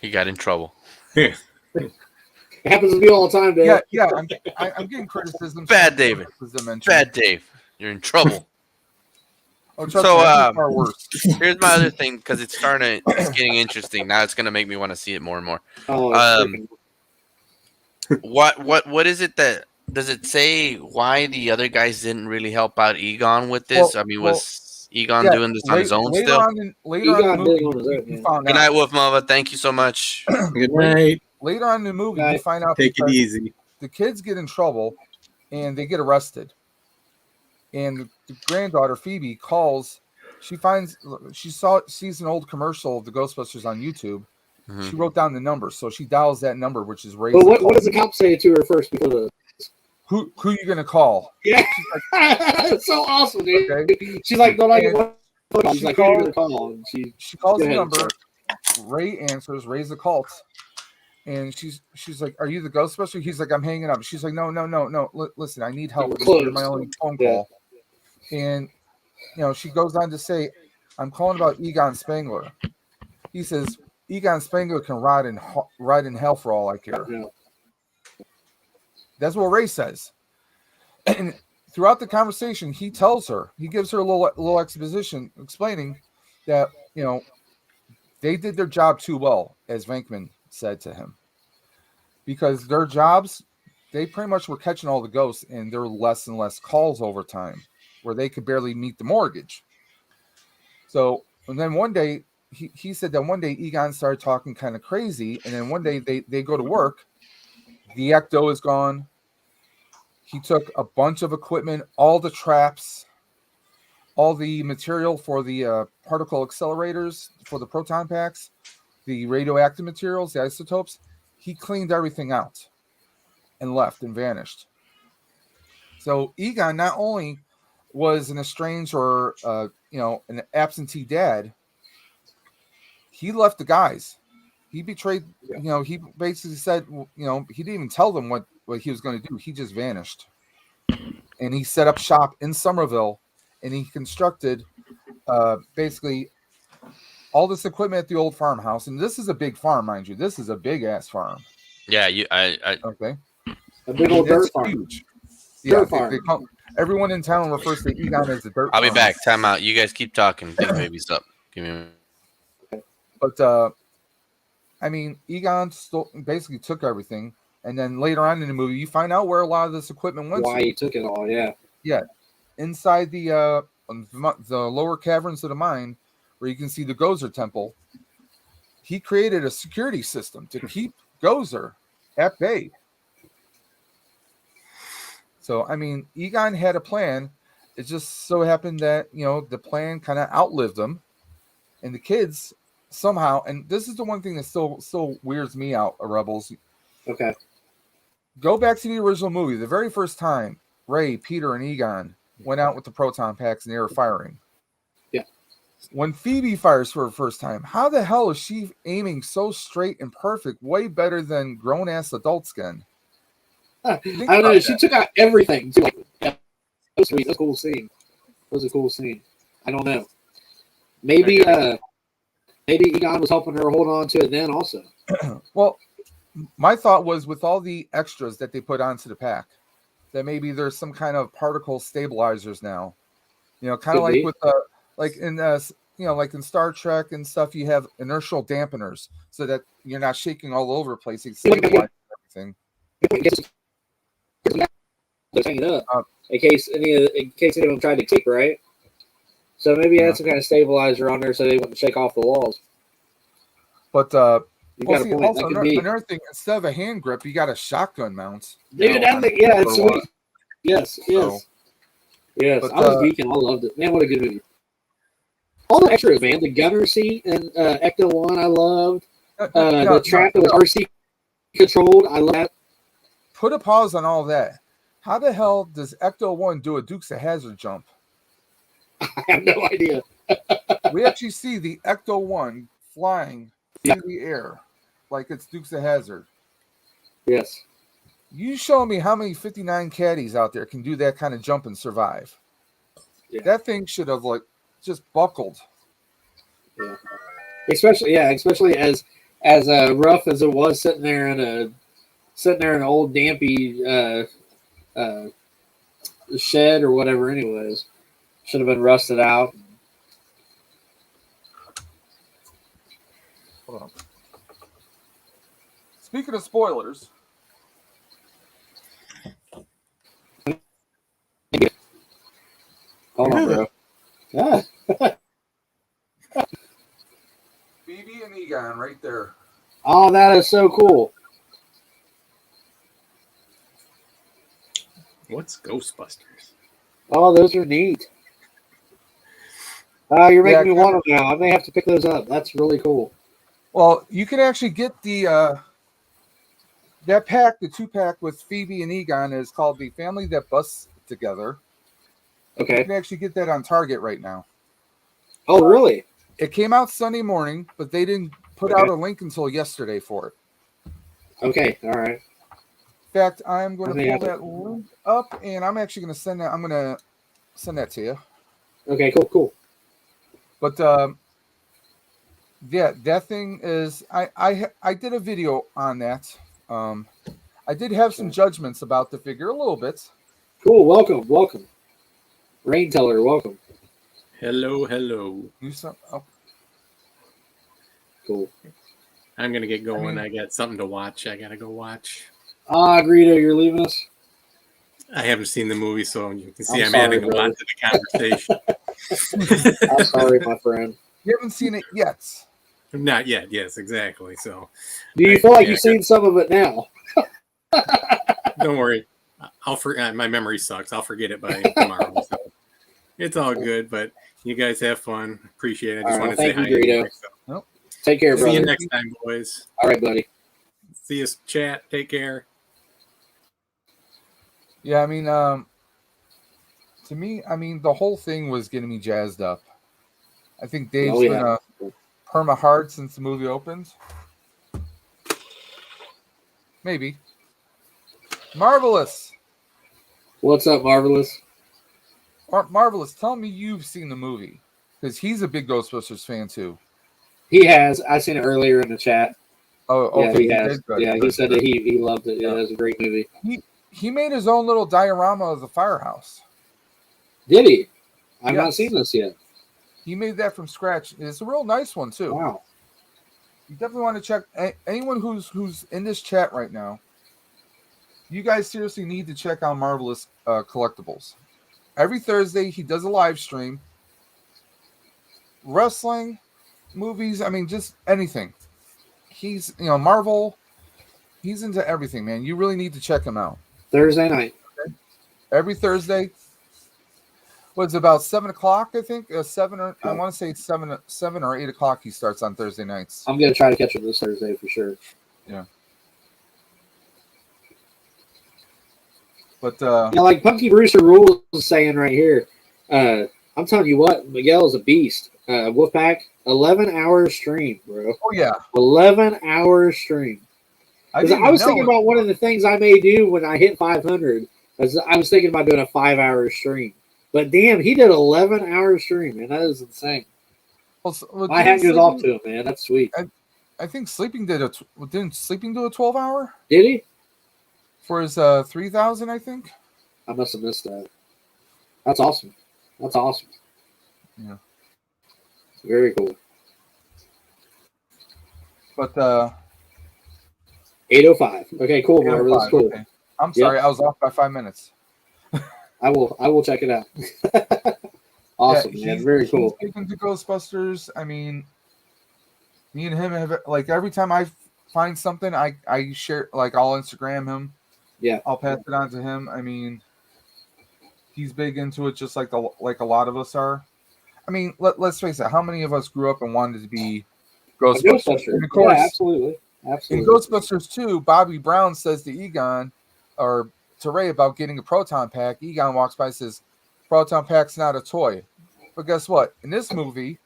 He got in trouble. It happens to me all the time, Dave. Yeah. I'm getting criticism. Bad David. Bad Dave. You're in trouble. Far worse. Here's my other thing because it's getting interesting. Now it's gonna make me want to see it more and more. What is it that does it say why the other guys didn't really help out Egon with this? Was Egon doing this on his own still? Good night, Wolf Mama. Thank you so much. Good night. Later on in the movie, you find out Take it easy. The kids get in trouble and they get arrested. And the granddaughter Phoebe calls. She sees an old commercial of the Ghostbusters on YouTube. Mm-hmm. She wrote down the number, so she dials that number, which is raised. But what does the cop say to her first before the? Who you gonna call? Yeah, it's so awesome, dude. Okay. She's like, "Don't like what?" She's like, "Who are you gonna call?" And she calls the number. Ray answers. Ray's the cult, and she's like, "Are you the Ghostbuster?" He's like, "I'm hanging up." She's like, "No. Listen, I need help. This is my only phone call." And she goes on to say, "I'm calling about Egon Spengler." He says, "Egon Spengler can ride in hell for all I care." Yeah. That's what Ray says. And throughout the conversation, he gives her a little exposition explaining that, they did their job too well, as Venkman said to him. Because their jobs, they pretty much were catching all the ghosts, and there were less and less calls over time, where they could barely meet the mortgage. So, and then one day, he said that one day Egon started talking kind of crazy, and then one day they go to work. The ecto is gone. He took a bunch of equipment, all the traps, all the material for the particle accelerators, for the proton packs, the radioactive materials, the isotopes. He cleaned everything out and left and vanished. So Egon not only was an estranged or an absentee dad, he left the guys. He betrayed, he basically said, he didn't even tell them what he was going to do. He just vanished. And he set up shop in Somerville, and he constructed basically all this equipment at the old farmhouse. And this is a big farm, mind you. This is a big-ass farm. Yeah, okay. A big old dirt farm. Huge. Dirt farm. Everyone in town refers to Egon as the dirt I'll farm. be back. Time out. You guys keep talking. Big baby's up. Give me a minute. But, Egon basically took everything, and then later on in the movie, you find out where a lot of this equipment went. Why he took it all? Yeah. Yeah, inside the lower caverns of the mine, where you can see the Gozer Temple, he created a security system to keep Gozer at bay. So, I mean, Egon had a plan. It just so happened that, the plan kind of outlived him. And the kids somehow, and this is the one thing that still weirds me out, Rebels. Okay. Go back to the original movie. The very first time Ray, Peter, and Egon went out with the proton packs and they were firing. Yeah. When Phoebe fires for the first time, how the hell is she aiming so straight and perfect, way better than grown-ass adult skin? I don't know. She took out everything, too. Yeah, that was sweet. That was a cool scene. That was a cool scene. I don't know. Maybe Egon was helping her hold on to it then also. Well, my thought was with all the extras that they put onto the pack, that maybe there's some kind of particle stabilizers now. Kind of like with like in Star Trek and stuff, you have inertial dampeners so that you're not shaking all over the place. You stabilize everything. Hang it up in case any of them tried to kick, right? So maybe had some kind of stabilizer on there so they wouldn't shake off the walls. But also another thing, instead of a hand grip, you got a shotgun mount. Dude, it's sweet. Yes. But, I was geeking. I loved it. Man, what a good movie. All the extras, man. The gunner seat and Ecto 1, I loved. The trap that was RC controlled, I loved that. Put a pause on all that. How the hell does Ecto 1 do a Dukes of Hazzard jump? I have no idea. We actually see the Ecto 1 flying through the air like it's Dukes of Hazzard. Yes. You show me how many 59 caddies out there can do that kind of jump and survive. Yeah. That thing should have just buckled. Yeah. Especially as rough as it was sitting there in an old dampy shed or whatever. Anyways, should have been rusted out. Hold on. Speaking of spoilers. Hold on, bro. Yeah. Phoebe and Egon right there. Oh, that is so cool. What's Ghostbusters? Oh, those are neat. You're making me want them now. I may have to pick those up. That's really cool. Well, you can actually get the that pack, the 2-pack with Phoebe and Egon is called The Family That Busts Together. Okay. You can actually get that on Target right now. Oh, really? It came out Sunday morning, but they didn't put out a link until yesterday for it. Okay, all right. In fact, I'm going to pull that link up, and I'm actually going to send that. I'm going to send that to you. Okay, cool. But yeah, that thing is. I did a video on that. I did have some judgments about the figure a little bit. Cool. Welcome. Rain Teller, welcome. Hello. Cool. I'm gonna get going. I got something to watch. I gotta go watch. Greedo, you're leaving us? I haven't seen the movie, so you can see I'm I'm sorry, adding a brother. lot to the conversation. I'm sorry, my friend. You haven't seen it yet. Not yet. Yes, exactly. So, Do you feel like you've seen some of it now? Don't worry. I'll forget. My memory sucks. I'll forget it by tomorrow. So it's all good. But you guys have fun. Appreciate it. I just want to say hi. Greedo. Nope. Take care, brother. See you next time, boys. All right, buddy. See you, chat. Take care. Yeah, I mean, to me, the whole thing was getting me jazzed up. I think Dave's been a perma hard since the movie opened. Maybe. Marvelous. What's up, Marvelous? Marvelous, tell me you've seen the movie. Because he's a big Ghostbusters fan, too. He has. I seen it earlier in the chat. Oh, okay. Yeah, he has. He said that he loved it. Yeah, it was a great movie. He made his own little diorama of the firehouse. Did he? I've not seen this yet. He made that from scratch. It's a real nice one, too. Wow. You definitely want to check. Anyone who's in this chat right now, you guys seriously need to check out Marvelous Collectibles. Every Thursday, he does a live stream. Wrestling, movies, just anything. He's, Marvel. He's into everything, man. You really need to check him out. Thursday night. Every Thursday. What's about 7 o'clock? I think 7 or I want to say 7 or 8 o'clock. He starts on Thursday nights. I'm gonna try to catch him this Thursday for sure. Yeah. But like Punky Brewster Rules is saying right here. I'm telling you what, Miguel is a beast. Wolfpack, 11-hour stream, bro. Oh yeah, 11-hour stream. I was thinking about one of the things I may do when I hit 500. I was thinking about doing a 5-hour stream. But damn, he did 11-hour stream, man. That is insane. Well, my hat goes off to him, man. That's sweet. I think Sleeping didn't Sleeping do a 12-hour? Did he? For his 3,000, I think. I must have missed that. That's awesome. That's awesome. Yeah. Very cool. But 8:05. Okay, cool, Marvin. That's cool. Okay. I'm sorry, I was off by 5 minutes. I will check it out. Awesome, man. Very cool. He's into Ghostbusters. I mean, me and him have like every time I find something, I share, like I'll Instagram him. Yeah, I'll pass it on to him. I mean, he's big into it, just like a lot of us are. I mean, let's face it. How many of us grew up and wanted to be Ghostbusters? And of course, yeah, absolutely. In Ghostbusters 2, Bobby Brown says to Egon or to Ray about getting a proton pack. Egon walks by and says, "Proton pack's not a toy." But guess what? In this movie,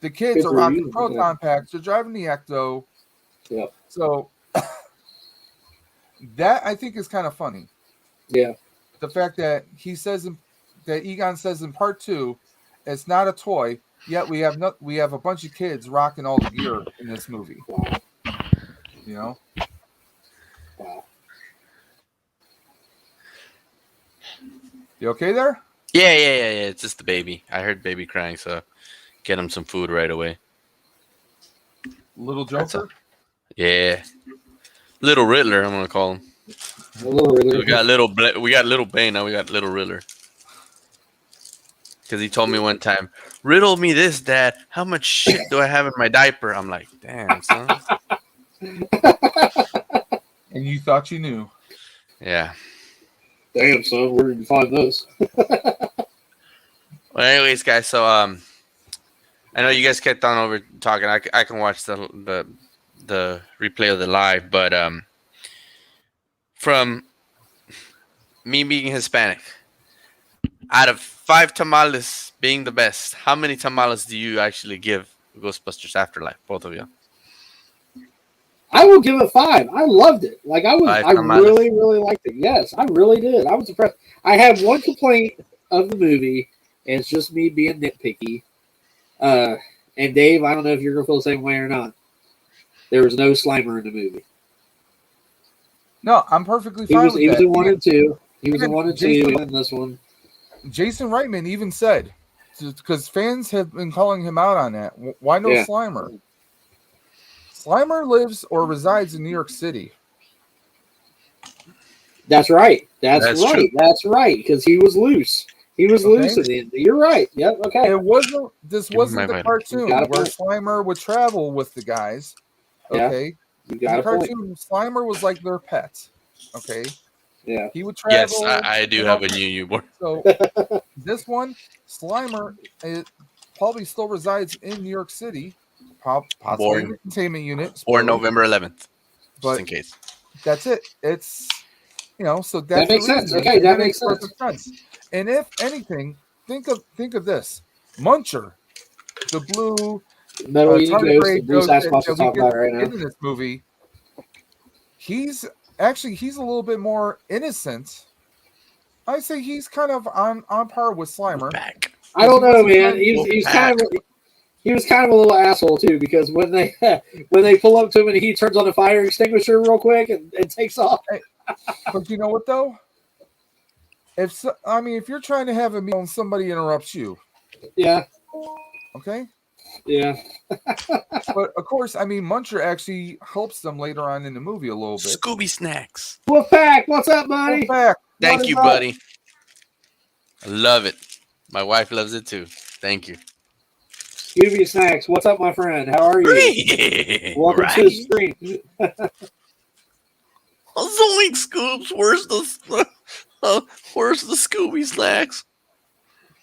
the kids are rocking proton packs. They're driving the Ecto. Yeah. So that I think is kind of funny. Yeah. The fact that that Egon says in part 2, it's not a toy. Yet we have a bunch of kids rocking all the gear in this movie. Wow. You know. Wow. You okay there? Yeah. It's just the baby. I heard baby crying, so get him some food right away. Little Joker? Yeah. Little Riddler, I'm gonna call him. Little Riddler. We got little Bane, now we got Little Riddler. Because he told me one time, "Riddle me this, Dad. How much shit do I have in my diaper?" I'm like, "Damn, son." And you thought you knew. Yeah. Damn, son, where did you find those? Well, anyways, guys, so I know you guys kept on over talking. I can watch the replay of the live, but from me being Hispanic, out of 5 tamales being the best, how many tamales do you actually give Ghostbusters Afterlife, both of you? I will give it 5. I loved it. Like I really, really liked it. Yes, I really did. I was impressed. I have one complaint of the movie, and it's just me being nitpicky. And Dave, I don't know if you're gonna feel the same way or not. There was no Slimer in the movie. No, I'm perfectly fine with that. He was in 1 and 2. He was in 1 and 2 in this one. Jason Reitman even said, because fans have been calling him out on that. Why no Slimer? Slimer lives or resides in New York City. That's right. That's right. True. That's right. Because he was loose. He was loose at the end. You're right. Yep. Okay. This wasn't the cartoon where Slimer would travel with the guys. Okay. Yeah. The cartoon, Slimer was like their pet. Okay. Yeah. He would travel. Yes, I do have a new board. So this one, Slimer, probably still resides in New York City. Possibly in the containment unit. Or November 11th. But just in case. That's it. It's, so that makes sense. Okay, that makes sense. And if anything, think of this. Muncher, the blue Metal Eating Ghost Sasquatch we're talking about right now. In this movie, he's a little bit more innocent. I say he's kind of on par with Slimer. I don't know, man. He was kind of a little asshole too, because when they pull up to him and he turns on the fire extinguisher real quick and takes off. But you know what though? If you're trying to have a meal and somebody interrupts you, yeah, okay, yeah. But of course, Muncher actually helps them later on in the movie a little bit. Scooby Snacks. Wolfpack, what's up, buddy? Wolfpack. Thank you, buddy. I love it. My wife loves it too. Thank you. Scooby Snacks, what's up, my friend? How are you? Welcome to the stream. Zoink Scoops, where's the Scooby Snacks?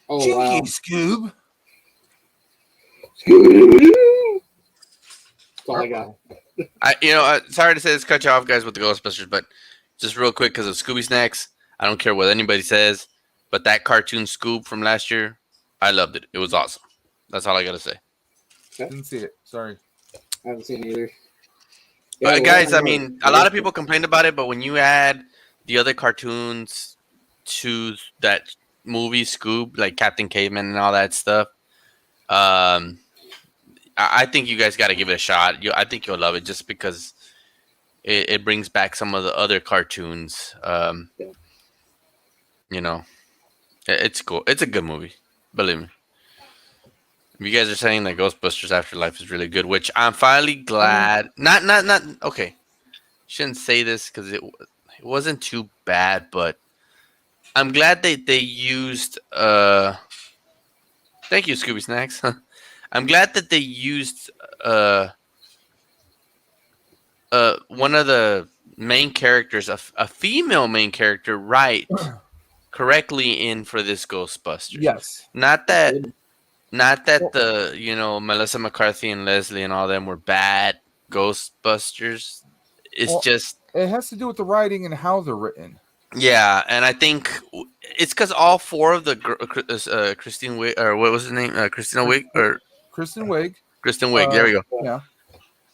Oh, Cheeky wow. Scoob. Scooby-Doo. That's all I got. Sorry to say this, cut you off, guys, with the Ghostbusters, but just real quick, because of Scooby Snacks, I don't care what anybody says, but that cartoon Scoob from last year, I loved it. It was awesome. That's all I got to say. Didn't see it. Sorry. I haven't seen it either. But guys, I mean, a lot of people complained about it, but when you add the other cartoons to that movie Scoob, like Captain Caveman and all that stuff, I think you guys got to give it a shot. I think you'll love it just because it brings back some of the other cartoons. It's cool. It's a good movie. Believe me. You guys are saying that Ghostbusters Afterlife is really good, which I'm finally glad. Not. Okay, shouldn't say this because it wasn't too bad, but I'm glad they used. Thank you, Scooby Snacks. I'm glad that they used one of the main characters, a female main character, right, correctly in for this Ghostbusters. Yes. Not that the Melissa McCarthy and Leslie and all them were bad Ghostbusters. It's just it has to do with the writing and how they're written. Yeah, and I think it's because all four of the Kristen Wiig, or what was his name? Kristen Wiig. Kristen Wiig. Kristen Wiig. There we go. Yeah.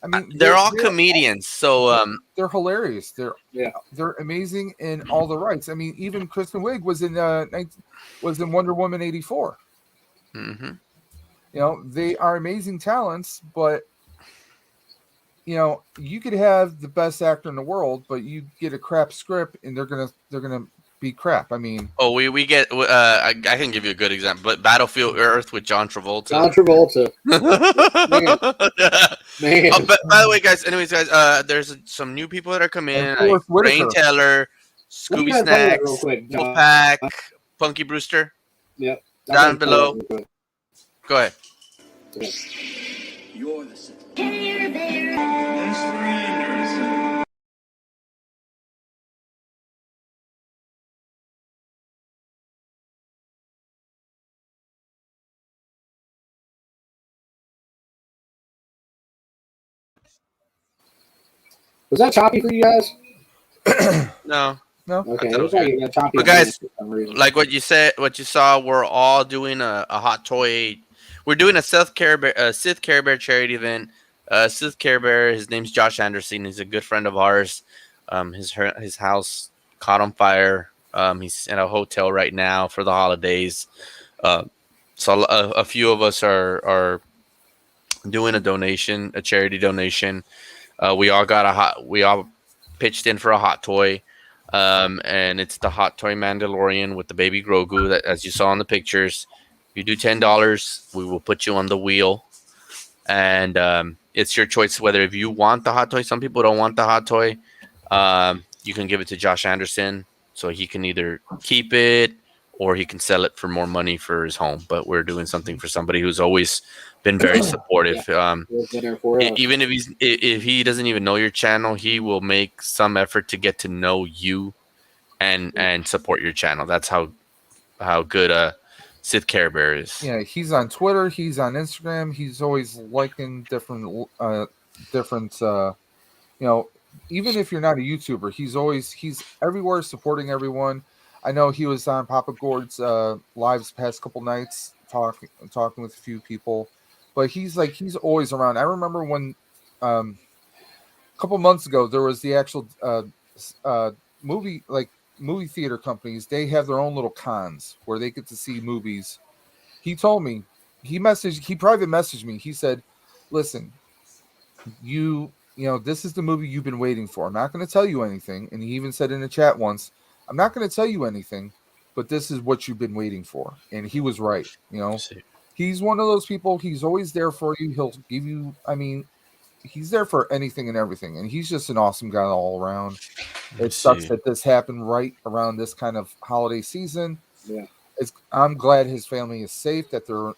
I mean, they're all comedians, so they're hilarious. They're amazing in all the rights. I mean, even Kristen Wiig was in Wonder Woman 84. Mm-hmm. They are amazing talents, but you could have the best actor in the world, but you get a crap script, and they're gonna be crap. I mean, we get. I can give you a good example, but Battlefield Earth with John Travolta. Man. Oh, by the way, guys. Anyways, guys. There's some new people that are coming in. Like Rain Taylor, Scooby Snacks, Pack, Punky Brewster. Yep. Down below. Go ahead. You're the center. Was that choppy for you guys? No. Okay. But guys, like what you saw, we're all doing a hot toy. We're doing a Sith Care Bear charity event. Sith Care Bear, his name's Josh Anderson. He's a good friend of ours. His house caught on fire. He's in a hotel right now for the holidays. So a few of us are doing a charity donation. We all pitched in for a hot toy. And it's the hot toy Mandalorian with the baby Grogu that, as you saw in the pictures. If you do $10, we will put you on the wheel, and it's your choice whether if you want the hot toy. Some people don't want the hot toy. You can give it to Josh Anderson, so he can either keep it or he can sell it for more money for his home. But we're doing something for somebody who's always been very supportive. Even if he doesn't even know your channel, he will make some effort to get to know you and support your channel. That's how good Sith Care Bear is. Yeah, he's on Twitter, he's on Instagram, he's always liking different even if you're not a YouTuber, he's everywhere supporting everyone. I know he was on Papa Gord's lives past couple nights talking with a few people, but he's always around. I remember when a couple months ago there was the actual movie theater companies. They have their own little cons where they get to see movies. He told me, he private messaged me. He said, "Listen, this is the movie you've been waiting for. I'm not going to tell you anything." And he even said in the chat once, "I'm not going to tell you anything, but this is what you've been waiting for." And he was right. He's one of those people. He's always there for you. He'll give you, he's there for anything and everything. And he's just an awesome guy all around. It sucks that this happened right around this kind of holiday season. Yeah. I'm glad his family is safe, that they're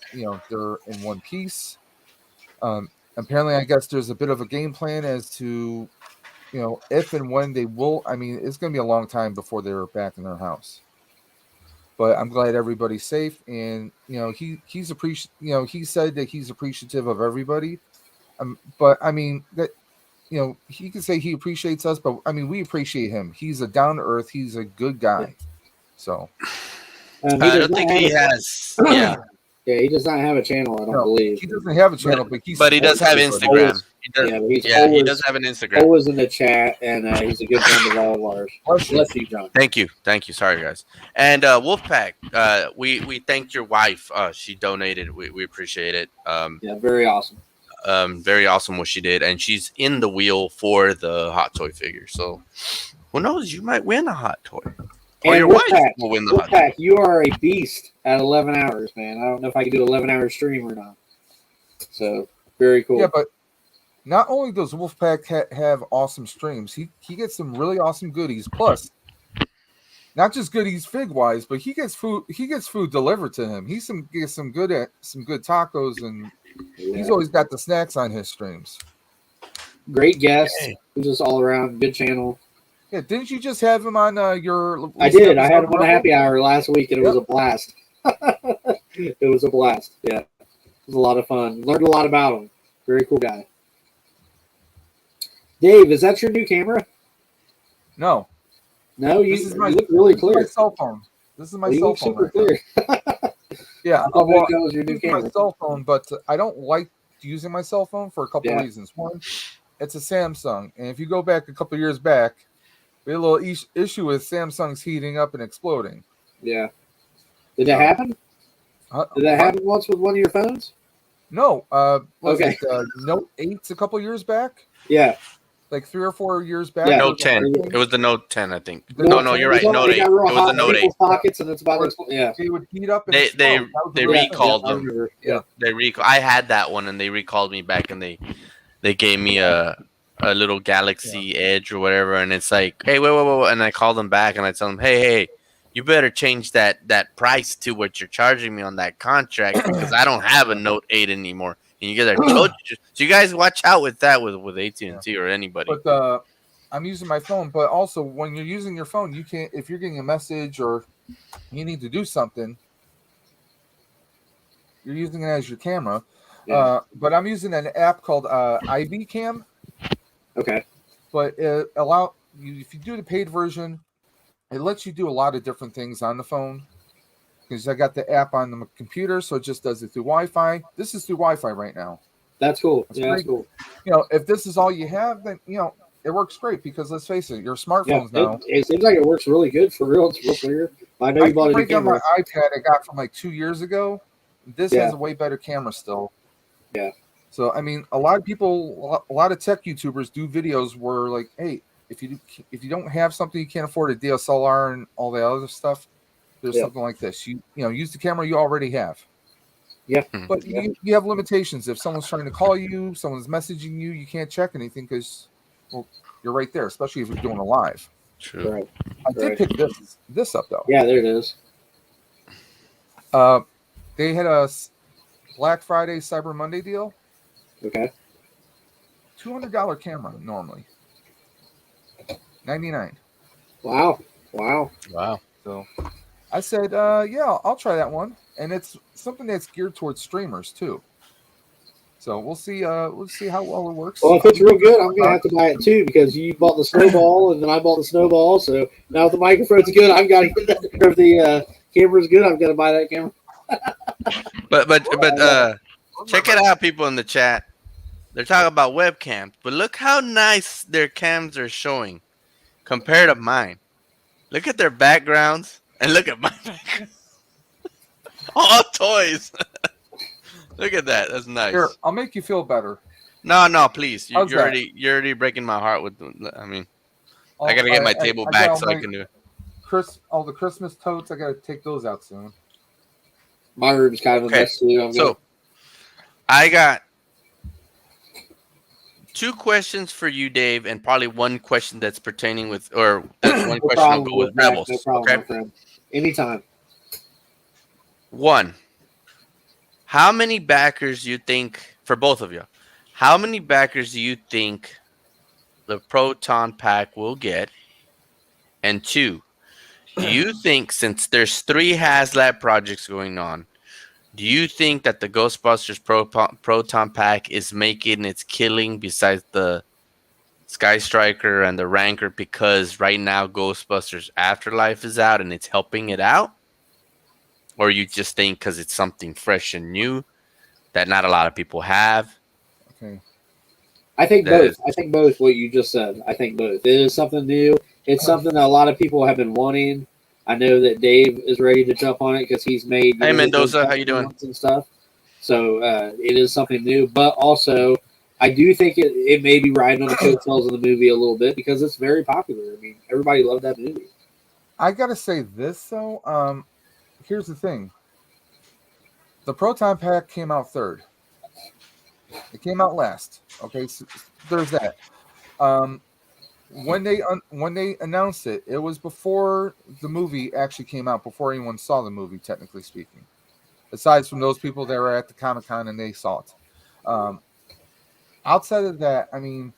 in one piece. Apparently, I guess there's a bit of a game plan as to if and when they will. I mean, it's going to be a long time before they're back in their house. But I'm glad everybody's safe, and he's he said that he's appreciative of everybody. But I mean that he can say he appreciates us, but I mean we appreciate him. He's a down to earth. He's a good guy. So I don't think he has. Yeah. Yeah, he does not have a channel. I don't believe he doesn't have a channel, but he does have Instagram. He does have an Instagram. Always in the chat, and he's a good friend of all of ours. Bless you, John. Thank you. Sorry, guys. And Wolfpack, we thanked your wife. She donated. We appreciate it. Yeah, very awesome. Very awesome what she did, and she's in the wheel for the hot toy figure. So who knows? You might win a hot toy. Or your wife will win the hot toy. You are a beast at 11 hours, man. I don't know if I can do 11-hour stream or not. So very cool. Yeah, but not only does Wolfpack have awesome streams, he gets some really awesome goodies. Plus, not just goodies fig wise, but he gets food. He gets food delivered to him. He gets some good tacos, and he's always got the snacks on his streams. Great guest. Just all around good channel. Yeah, didn't you just have him on your? I did. I had him on a happy hour last week, and it was a blast. It was a blast. Yeah, it was a lot of fun. Learned a lot about him. Very cool guy. Dave, is that your new camera? No. No, you look really clear. This is my cell phone. This is my cell phone. Super clear. Yeah, that was your new camera. My cell phone, but I don't like using my cell phone for a couple of reasons. One, it's a Samsung, and if you go back a couple of years back, we had a little issue with Samsung's heating up and exploding. Yeah. Did that happen? Did that happen once with one of your phones? No. Okay. Note 8s a couple of years back? Yeah. Like 3 or 4 years back. Yeah. Note 10. It was the Note 10, I think. No, you're right. Note 8. It was the Note 8. Pockets and it's about they would heat up. And they recalled them. Yeah. I had that one, and they recalled me back, and they gave me a little Galaxy Edge or whatever, and it's like, hey, wait, and I called them back, and I tell them, hey, you better change that price to what you're charging me on that contract, because I don't have a Note 8 anymore. And you guys are told you. So you guys watch out with that with AT&T or anybody. But I'm using my phone, but also when you're using your phone, you can't, if you're getting a message or you need to do something, you're using it as your camera. Yeah. But I'm using an app called IV Cam. Okay. But it allow you, if you do the paid version, it lets you do a lot of different things on the phone. Because I got the app on the computer, so it just does it through Wi-Fi. This is through Wi-Fi right now. That's cool. That's cool. If this is all you have, then it works great. Because let's face it, your smartphones now. It seems like it works really good for real. It's real clear. I know you bought a new camera. My iPad I got from like 2 years ago. This has a way better camera still. Yeah. So I mean, a lot of people, a lot of tech YouTubers do videos where like, hey, if you don't have something, you can't afford a DSLR and all the other stuff. There's something like this. You use the camera you already have. Yeah. But you have limitations. If someone's trying to call you, someone's messaging you, you can't check anything because you're right there, especially if you're doing a live. True. Right. I did pick this up though. Yeah, there it is. They had a Black Friday Cyber Monday deal. Okay. $200 camera normally. $99. Wow. So I said, I'll try that one. And it's something that's geared towards streamers too. So we'll see how well it works. Well, if it's real good, I'm gonna have to buy it too, because you bought the snowball and then I bought the snowball. So now if the microphone's good, I've got to get that. If the camera's good, I've got to buy that camera. but check it out, people in the chat. They're talking about webcams, but look how nice their cams are showing compared to mine. Look at their backgrounds and look at my background. All toys. Look at that. That's nice. Here, I'll make you feel better. No, please. You're already breaking my heart with. I mean, I gotta get my table back so I can do it. All the Christmas totes, I gotta take those out soon. My room's kind of a mess too. So, I got 2 questions for you, Dave, and probably one question that's pertaining with, or one question will go with Rebels. No problem, my friend. Anytime. One, how many backers do you think, for both of you, how many backers do you think the Proton Pack will get? And two, do you think, since there's 3 HasLab projects going on, do you think that the Ghostbusters Proton Pack is making its killing besides the Sky Striker and the Ranker because right now Ghostbusters Afterlife is out and it's helping it out? Or you just think because it's something fresh and new that not a lot of people have? Okay. I think both. I think both. What you just said. I think both. It is something new. It's something that a lot of people have been wanting. I know that Dave is ready to jump on it because he's made. Hey Mendoza, how you doing? And stuff. So it is something new, but also I do think it may be riding on the coattails of the movie a little bit because it's very popular. I mean, everybody loved that movie. I gotta say this though. Here's the thing. The Proton Pack came out third. It came out last. Okay, so there's that. When they announced it, it was before the movie actually came out, before anyone saw the movie, technically speaking. Aside from those people that were at the Comic-Con and they saw it. Outside of that, I mean,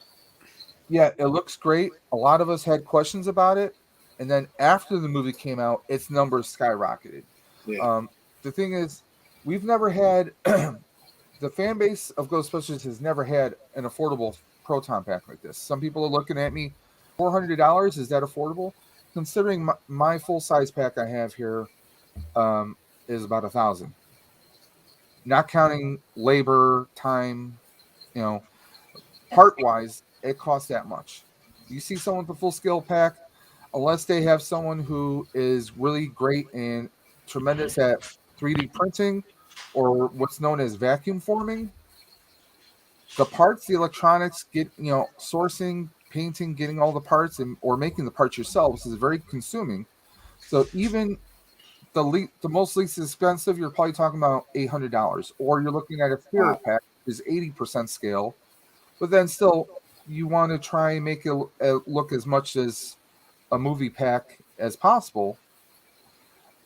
yeah, it looks great. A lot of us had questions about it. And then after the movie came out, its numbers skyrocketed. Yeah. The thing is, we've never had, the fan base of Ghostbusters has never had an affordable Proton Pack like this. Some people are looking at me, $400, is that affordable? Considering my full-size pack I have here is about $1,000. Not counting labor, time, part-wise, it costs that much. You see someone with a full-scale pack, unless they have someone who is really great and tremendous at 3D printing or what's known as vacuum forming, the parts, the electronics, sourcing, painting, getting all the parts, or making the parts yourselves is very consuming. So even the most least expensive, you're probably talking about $800, or you're looking at a Spirit pack, which is 80% scale, but then still you want to try and make it look as much as a movie pack as possible.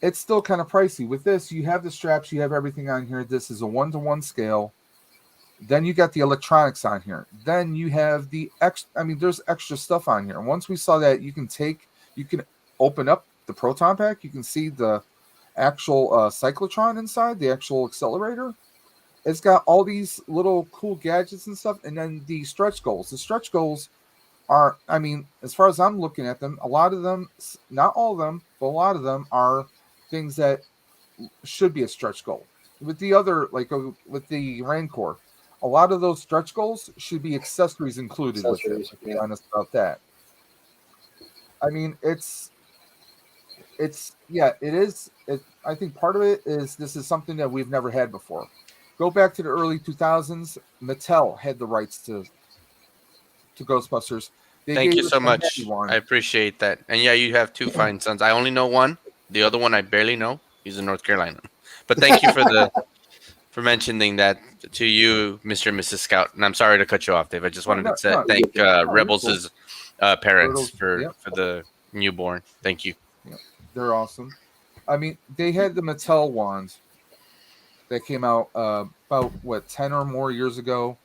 It's still kind of pricey. With this, you have the straps, you have everything on here. This is a 1-to-1 scale. Then you got the electronics on here. Then you have the there's extra stuff on here. Once we saw that you can open up the Proton Pack, you can see the actual cyclotron inside, the actual accelerator. It's got all these little cool gadgets and stuff. And then the stretch goals. The stretch goals are, as far as I'm looking at them, a lot of them, not all of them, but a lot of them are things that should be a stretch goal. With the other, like with the Rancor, a lot of those stretch goals should be accessories included. With it, to be honest about that. It is. I think part of it is this is something that we've never had before. Go back to the early 2000s. Mattel had the rights to Ghostbusters. Thank you so much. I appreciate that. And yeah, you have 2 fine sons. I only know one. The other one I barely know. He's in North Carolina. But thank you for mentioning that to you, Mr. and Mrs. Scout. And I'm sorry to cut you off, Dave. I just wanted to thank Rebels' parents for the newborn. Thank you. Yeah, they're awesome. They had the Mattel wand that came out about 10 or more years ago.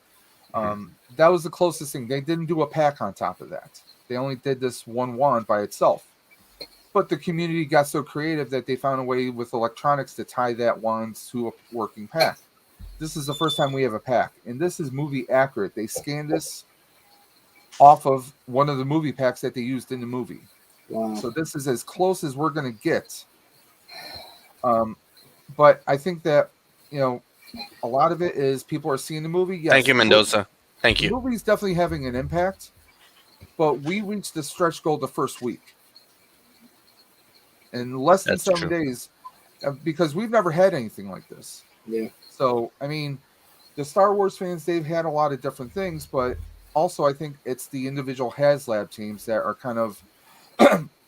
That was the closest thing. They didn't do a pack on top of that. They only did this one wand by itself. But the community got so creative that they found a way with electronics to tie that wand to a working pack. This is the first time we have a pack. And this is movie accurate. They scanned this off of one of the movie packs that they used in the movie. Wow. So this is as close as we're going to get. But I think that, a lot of it is people are seeing the movie. Yes, thank you, Mendoza. Thank you. The movie's definitely having an impact, but we reached the stretch goal the first week. In less than 7 days, because we've never had anything like this. Yeah. So, the Star Wars fans, they've had a lot of different things, but also I think it's the individual HasLab teams that are kind of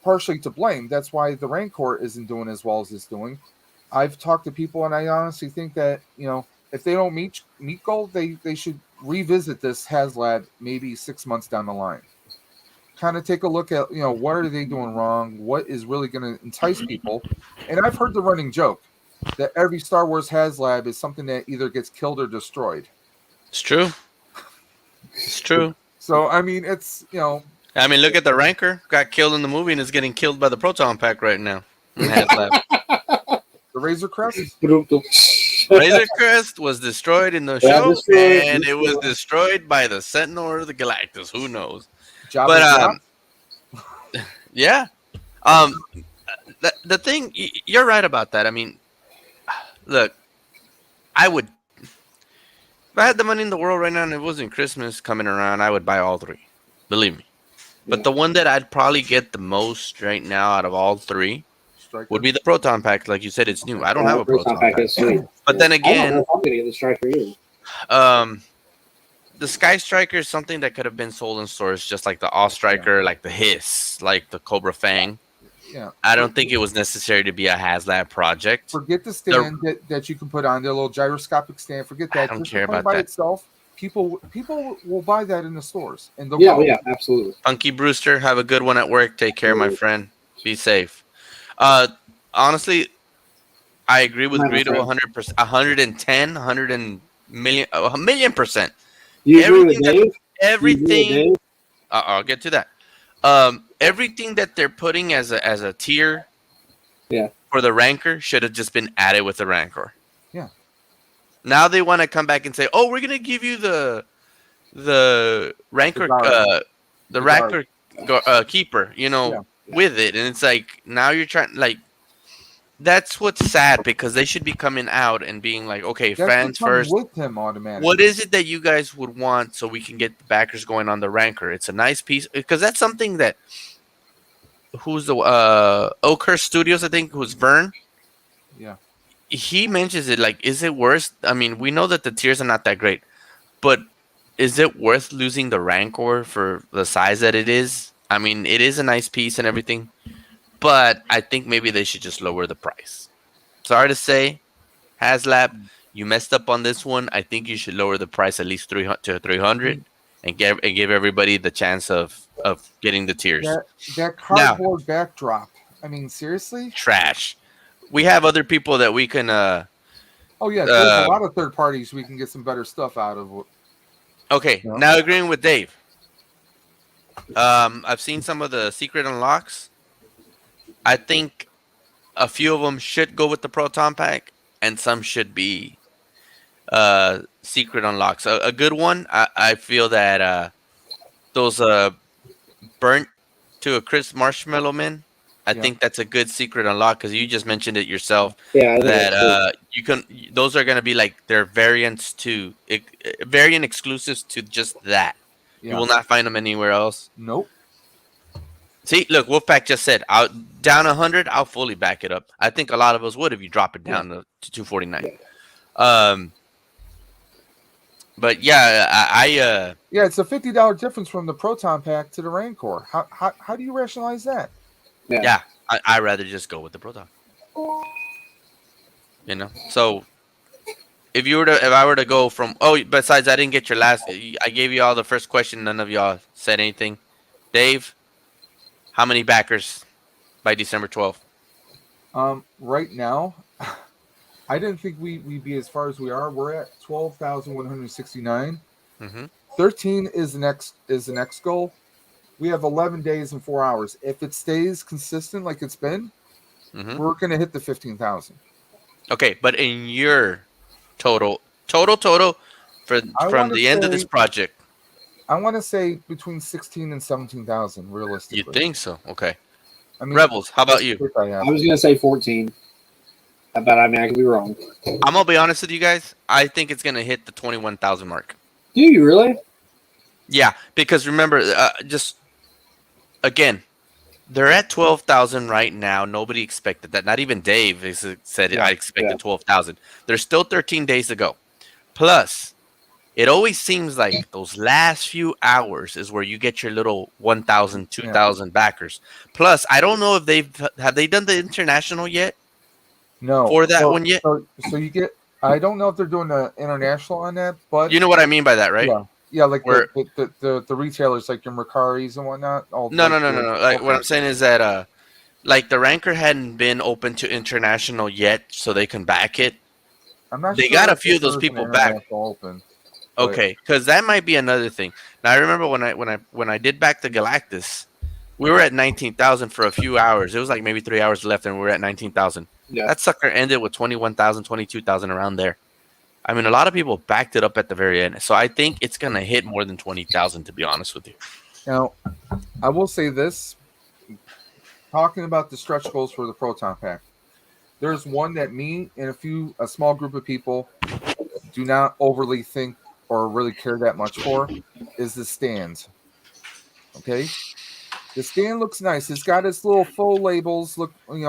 partially to blame. That's why the Rancor isn't doing as well as it's doing. I've talked to people, and I honestly think that, if they don't meet goal, they should revisit this HasLab maybe 6 months down the line. Kind of take a look at, what are they doing wrong? What is really going to entice people? And I've heard the running joke. that every Star Wars HasLab is something that either gets killed or destroyed. It's true. It's true. So I mean, it's I mean, look at the Rancor. Got killed in the movie and is getting killed by the Proton Pack right now. the Razor Crest. Razor Crest was destroyed in the show, and it was destroyed by the Sentinel or the Galactus. Who knows? But yeah. The thing, you're right about that. I mean, look, I would, if I had the money in the world right now and it wasn't Christmas coming around, I would buy all three. Believe me. But the one that I'd probably get the most right now out of all three would be the Proton Pack. Like you said, it's new. I don't have a Proton Pack. But then again, I don't know if I'm going to get the Striker either. The Sky Striker is something that could have been sold in stores, just like the All Striker, like the Hiss, like the Cobra Fang. Yeah. I don't think it was necessary to be a HasLab project. Forget the stand that you can put on, the little gyroscopic stand. Forget that. I don't care about by that. itself. People will buy that in the stores. And yeah, absolutely. Funky Brewster, have a good one at work. Take care, my friend. Be safe. Honestly, I agree with Greedo 100%, 110, 100 million, 1,000,000%. You agree with Dave? Everything. I'll get to that. Everything that they're putting as a tier, for the Rancor should have just been added with the Rancor. Yeah. Now they want to come back and say, "Oh, we're gonna give you the Rancor, the Rancor keeper," with it, and it's like now you're trying like. That's what's sad because they should be coming out and being like, okay, fans first. With him automatically. What is it that you guys would want so we can get the backers going on the Rancor? It's a nice piece because that's something that who's the Oakhurst Studios, I think, who's Vern. Yeah. He mentions it like, is it worth? I mean, we know that the tiers are not that great, but is it worth losing the Rancor for the size that it is? I mean, it is a nice piece and everything. But I think maybe they should just lower the price. Sorry to say, HasLab, you messed up on this one. I think you should lower the price at least 300 to 300 and give everybody the chance of getting the tiers. That cardboard backdrop. I mean, seriously? Trash. We have other people that we can. There's a lot of third parties we can get some better stuff out of. Okay, now agreeing with Dave. I've seen some of the secret unlocks. I think a few of them should go with the Proton Pack, and some should be secret unlocks. A good one, I feel that those burnt to a crisp marshmallow men. I think that's a good secret unlock because you just mentioned it yourself. Yeah, that you can. Those are going to be like their variant exclusives to just that. Yeah. You will not find them anywhere else. Nope. See, look, Wolfpack just said, down 100, I'll fully back it up. I think a lot of us would if you drop it down to 249. But yeah, it's a $50 difference from the Proton Pack to the Rancor. How do you rationalize that? Yeah, I'd rather just go with the Proton. So if I were to go from besides I didn't get your last. I gave you all the first question. None of y'all said anything. Dave. How many backers by December 12th? Right now, I didn't think we'd be as far as we are. We're at 12,169. 13 is the next goal. We have 11 days and 4 hours. If it stays consistent like it's been, we're going to hit the 15,000. Okay, but in your total from the end of this project. I want to say between 16 and 17,000, realistically. You think so? Okay. I mean, Rebels, how about you? I was going to say 14. But I could be wrong. I'm going to be honest with you guys. I think it's going to hit the 21,000 mark. Do you really? Yeah, because remember, just again, they're at 12,000 right now. Nobody expected that. Not even Dave said it. I expected 12,000. There's still 13 days to go. Plus, it always seems like those last few hours is where you get your little 1,000, 2,000 backers. Plus, I don't know if have they done the international yet? No. For that one yet? So you get. I don't know if they're doing the international on that, but you know what I mean by that, right? Yeah, like the retailers like your Mercaris and whatnot. No. Like what I'm saying is that like the Ranker hadn't been open to international yet, so they can back it. I'm not They sure got a if few of those there's an people back. international open. But Okay, because that might be another thing. Now I remember when I did back the Galactus, we were at 19,000 for a few hours. It was like maybe 3 hours left, and we were at 19,000. Yeah. That sucker ended with 21,000, 22,000 around there. I mean, a lot of people backed it up at the very end, so I think it's gonna hit more than 20,000. To be honest with you. Now, I will say this: talking about the stretch goals for the Proton Pack, there's one that me and a small group of people do not overly think or really care that much for, is the stands. Okay, the stand looks nice. It's got its little faux labels,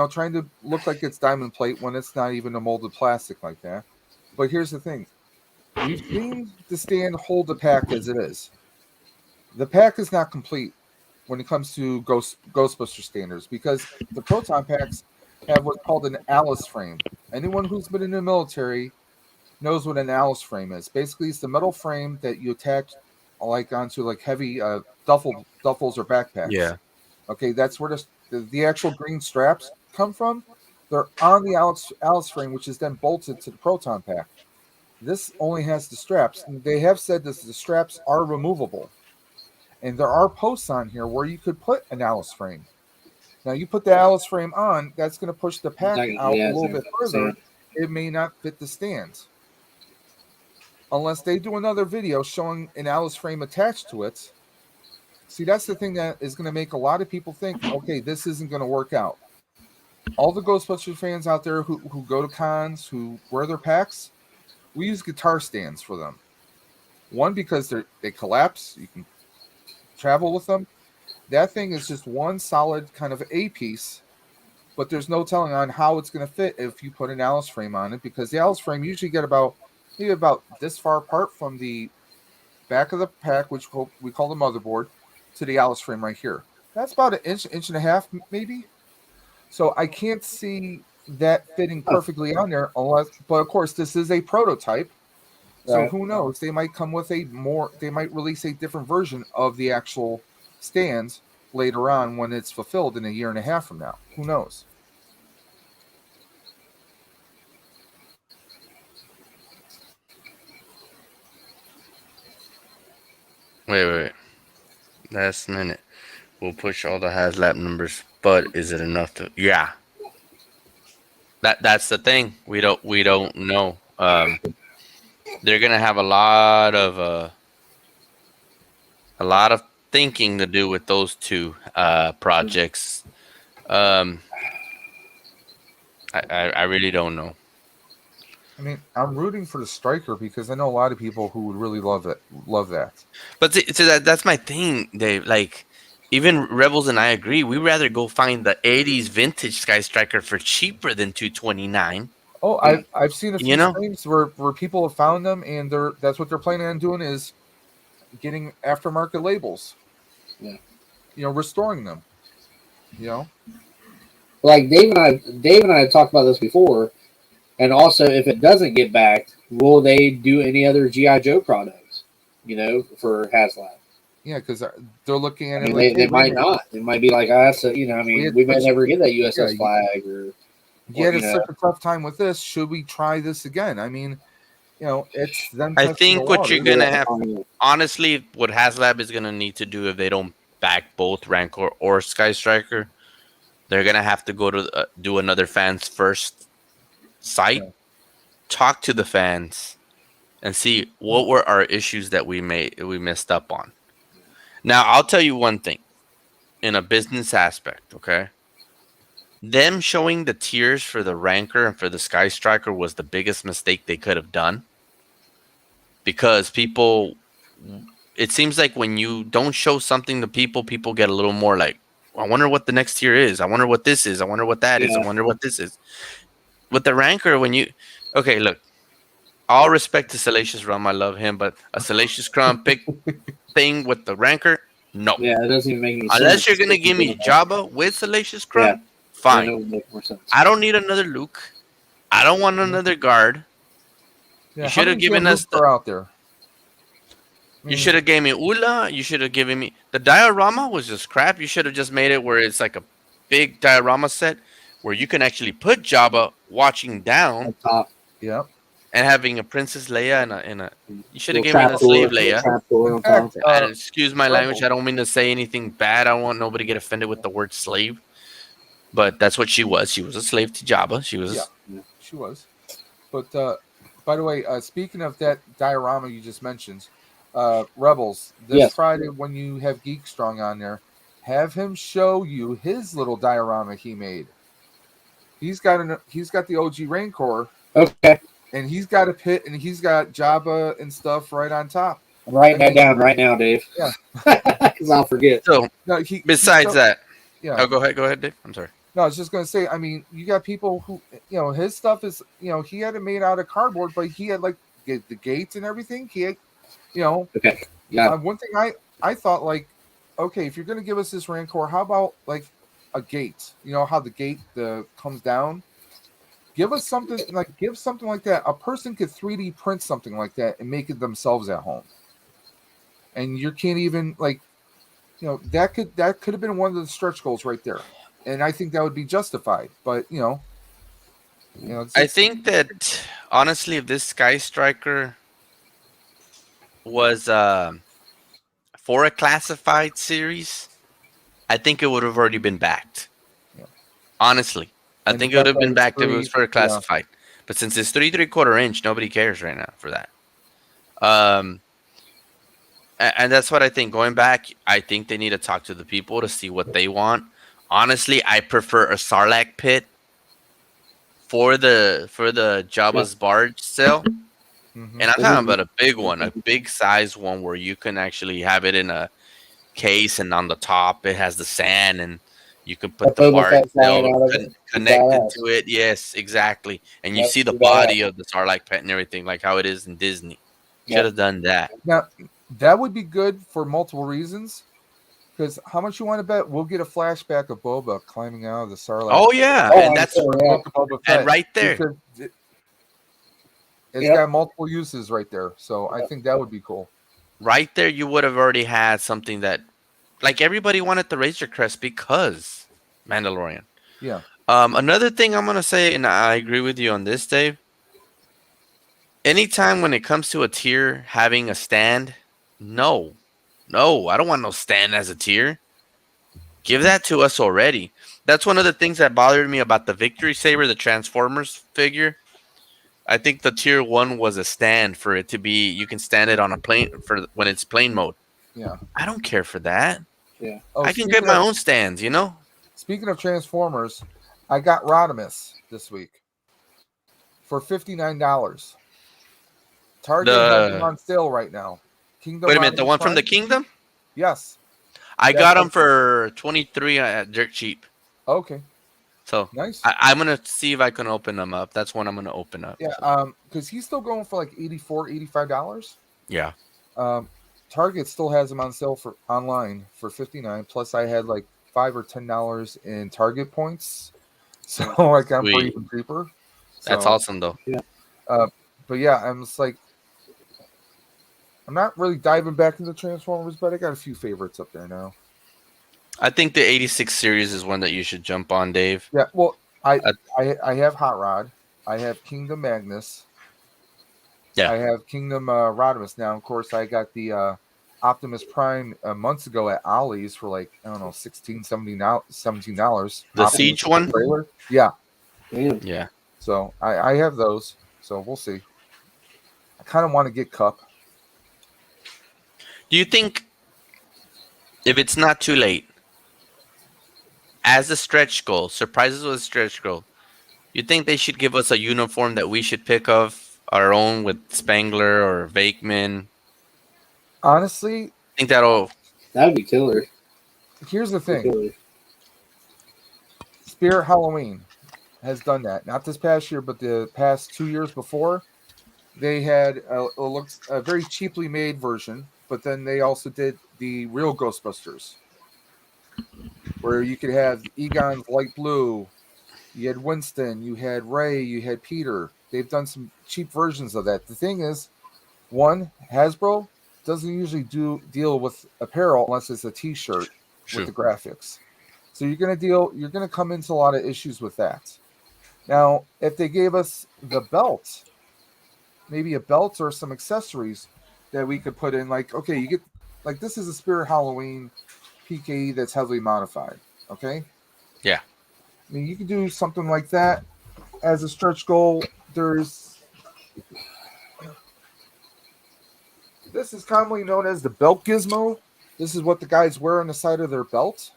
trying to look like it's diamond plate when it's not even a molded plastic like that. But here's the thing: we've seen the stand hold the pack as it is. The pack is not complete when it comes to Ghostbuster standards, because the Proton packs have what's called an Alice frame. Anyone who's been in the military knows what an Alice frame is. Basically, it's the metal frame that you attach onto heavy duffels or backpacks. Yeah. Okay, that's where the actual green straps come from. They're on the Alice frame, which is then bolted to the Proton pack. This only has the straps. And they have said that the straps are removable. And there are posts on here where you could put an Alice frame. Now, you put the Alice frame on, that's going to push the pack out a little bit further. It may not fit the stands. Unless they do another video showing an Alice frame attached to it. See, that's the thing that is going to make a lot of people think, okay, this isn't going to work out. All the Ghostbusters fans out there who go to cons, who wear their packs, we use guitar stands for them. One, because they collapse. You can travel with them. That thing is just one solid kind of A piece, but there's no telling on how it's going to fit if you put an Alice frame on it, because the Alice frame usually get about this far apart from the back of the pack, which we call the motherboard, to the Alice frame right here. That's about an inch and a half, maybe. So I can't see that fitting perfectly on there, but of course this is a prototype. So who knows? They might come with they might release a different version of the actual stands later on when it's fulfilled in a year and a half from now. Who knows? Wait. Last minute. We'll push all the HasLab numbers, but is it enough to? Yeah. That's the thing. We don't know. They're gonna have a lot of thinking to do with those two projects. I really don't know. I mean, I'm rooting for the Striker because I know a lot of people who would really love that. But that's my thing, Dave. Like, even Rebels and I agree. We'd rather go find the '80s vintage Sky Striker for cheaper than $229. Oh, I've seen a few streams where people have found them, and that's what they're planning on doing is getting aftermarket labels. Yeah, restoring them. Like Dave and I have talked about this before, and also if it doesn't get backed, will they do any other GI Joe products? For HasLab. Yeah, because they're looking at it. They might not. It might be like us. We may never get that USS flag or. Yeah, it's such a tough time with this. Should we try this again? I mean, it's them. I think what you're gonna have, honestly, what HasLab is gonna need to do if they don't back both Rancor or Sky Striker, they're gonna have to go to do another fans first site, talk to the fans, and see what were our issues that we messed up on. Now, I'll tell you one thing, in a business aspect, okay. Them showing the tiers for the Rancor and for the Sky Striker was the biggest mistake they could have done. Because it seems like when you don't show something to people get a little more like, I wonder what the next tier is. I wonder what this is. I wonder what that is. I wonder what this is. With the Rancor, okay, look, all respect to Salacious Rum, I love him, but a Salacious Crumb pick thing with the Rancor, no. Yeah, it doesn't even make any sense. Unless you're going to give me Jabba with Salacious Crumb, fine. I don't need another Luke. I don't want another guard. Yeah, you should have given us out there. You should have gave me Ula. You should have given me the diorama was just crap. You should have just made it where it's like big diorama set where you can actually put Jabba watching down top. Yep. and having a Princess Leia and a you should have Little given me the slave Leia. trapdoor on In fact, top. And excuse my language, Rebel. I don't mean to say anything bad. I don't want nobody to get offended with the word slave. But that's what she was. She was a slave to Jabba. She was Yeah, she was. But by the way, speaking of that diorama you just mentioned, Rebels, this Yes. Friday when you have Geek Strong on there, have him show you his little diorama he made. He's got the OG Rancor. Okay. And he's got a pit, and he's got Jabba and stuff right on top. I'm writing that down right now, Dave. Yeah. Because I'll forget. So No, besides that, yeah. oh, go ahead, Dave. I'm sorry. No, I was just gonna say. I mean, you got people who, his stuff is, he had it made out of cardboard, but he had like the gates and everything. He had, Okay. Yeah. One thing I thought, like, okay, if you're gonna give us this Rancor, how about like a gate? You know how the gate comes down. Give us something like that. A person could 3D print something like that and make it themselves at home. And you can't even that could have been one of the stretch goals right there. And I think that would be justified. But I think that honestly, if this Sky Striker was for a classified series, I think it would have already been backed. Yeah. Honestly, I think it would have been backed if it was for a classified. Yeah. But since it's 3¾ inch, nobody cares right now for that. And that's what I think. Going back, I think they need to talk to the people to see what they want. Honestly, I prefer a Sarlacc pit for the Jabba's barge sale. Mm-hmm. And I'm talking about a big one, a big size one where you can actually have it in a case, and on the top it has the sand, and you can put the barge connected to it. Yes, exactly. And you see the body of the Sarlacc pit and everything, like how it is in Disney. Should have done that. Now, that would be good for multiple reasons. Because how much you want to bet we'll get a flashback of Boba climbing out of the Sarlacc? Oh yeah, and that's and right there. It's got multiple uses right there, so I think that would be cool. Right there, you would have already had something that, like, everybody wanted the Razor Crest because Mandalorian. Yeah. Another thing I'm gonna say, and I agree with you on this, Dave. Anytime when it comes to a tier having a stand, no, I don't want no stand as a tier. Give that to us already. That's one of the things that bothered me about the Victory Saber, the Transformers figure. I think the tier 1 was a stand for it to be. You can stand it on a plane for when it's plane mode. Yeah, I don't care for that. Yeah, I can get my own stands. Speaking of Transformers, I got Rodimus this week for $59. Target has them on sale right now. Kingdom. Wait a minute, the one from the Kingdom? Yes. I got them for $23 at dirt cheap. Okay. So nice. I'm gonna see if I can open them up. That's one I'm gonna open up. Yeah, because he's still going for like $85. Yeah. Target still has them on sale for online for $59. Plus, I had like $5 or $10 in Target points, so I got them for even cheaper. That's awesome, though. Yeah. But yeah, I'm just like, I'm not really diving back into Transformers, but I got a few favorites up there now. I think the 86 series is one that you should jump on, Dave. Yeah, well, I have Hot Rod. I have Kingdom Magnus. Yeah. I have Kingdom Rodimus. Now, of course, I got the Optimus Prime months ago at Ollie's for like, I don't know, $16, $17. The Siege one? Trailer. Yeah. Yeah. So I have those. So we'll see. I kind of want to get Cup. Do you think, if it's not too late, as a stretch goal, surprises with a stretch goal, you think they should give us a uniform that we should pick of our own with Spangler or Vakeman? Honestly, I think that'd be killer. Here's the thing. Spirit Halloween has done that. Not this past year, but the past 2 years before. They had a very cheaply made version, but then they also did the real Ghostbusters, where you could have Egon's light blue, you had Winston, you had Ray, you had Peter. They've done some cheap versions of that. The thing is, one, Hasbro doesn't usually deal with apparel unless it's a T-shirt with the graphics. So you're gonna come into a lot of issues with that. Now, if they gave us the belt, maybe a belt or some accessories that we could put in, like, okay, you get, like, this is a Spirit Halloween PKE that's heavily modified. Okay. Yeah. I mean, you could do something like that as a stretch goal. This is commonly known as the Belt Gizmo. This is what the guys wear on the side of their belt.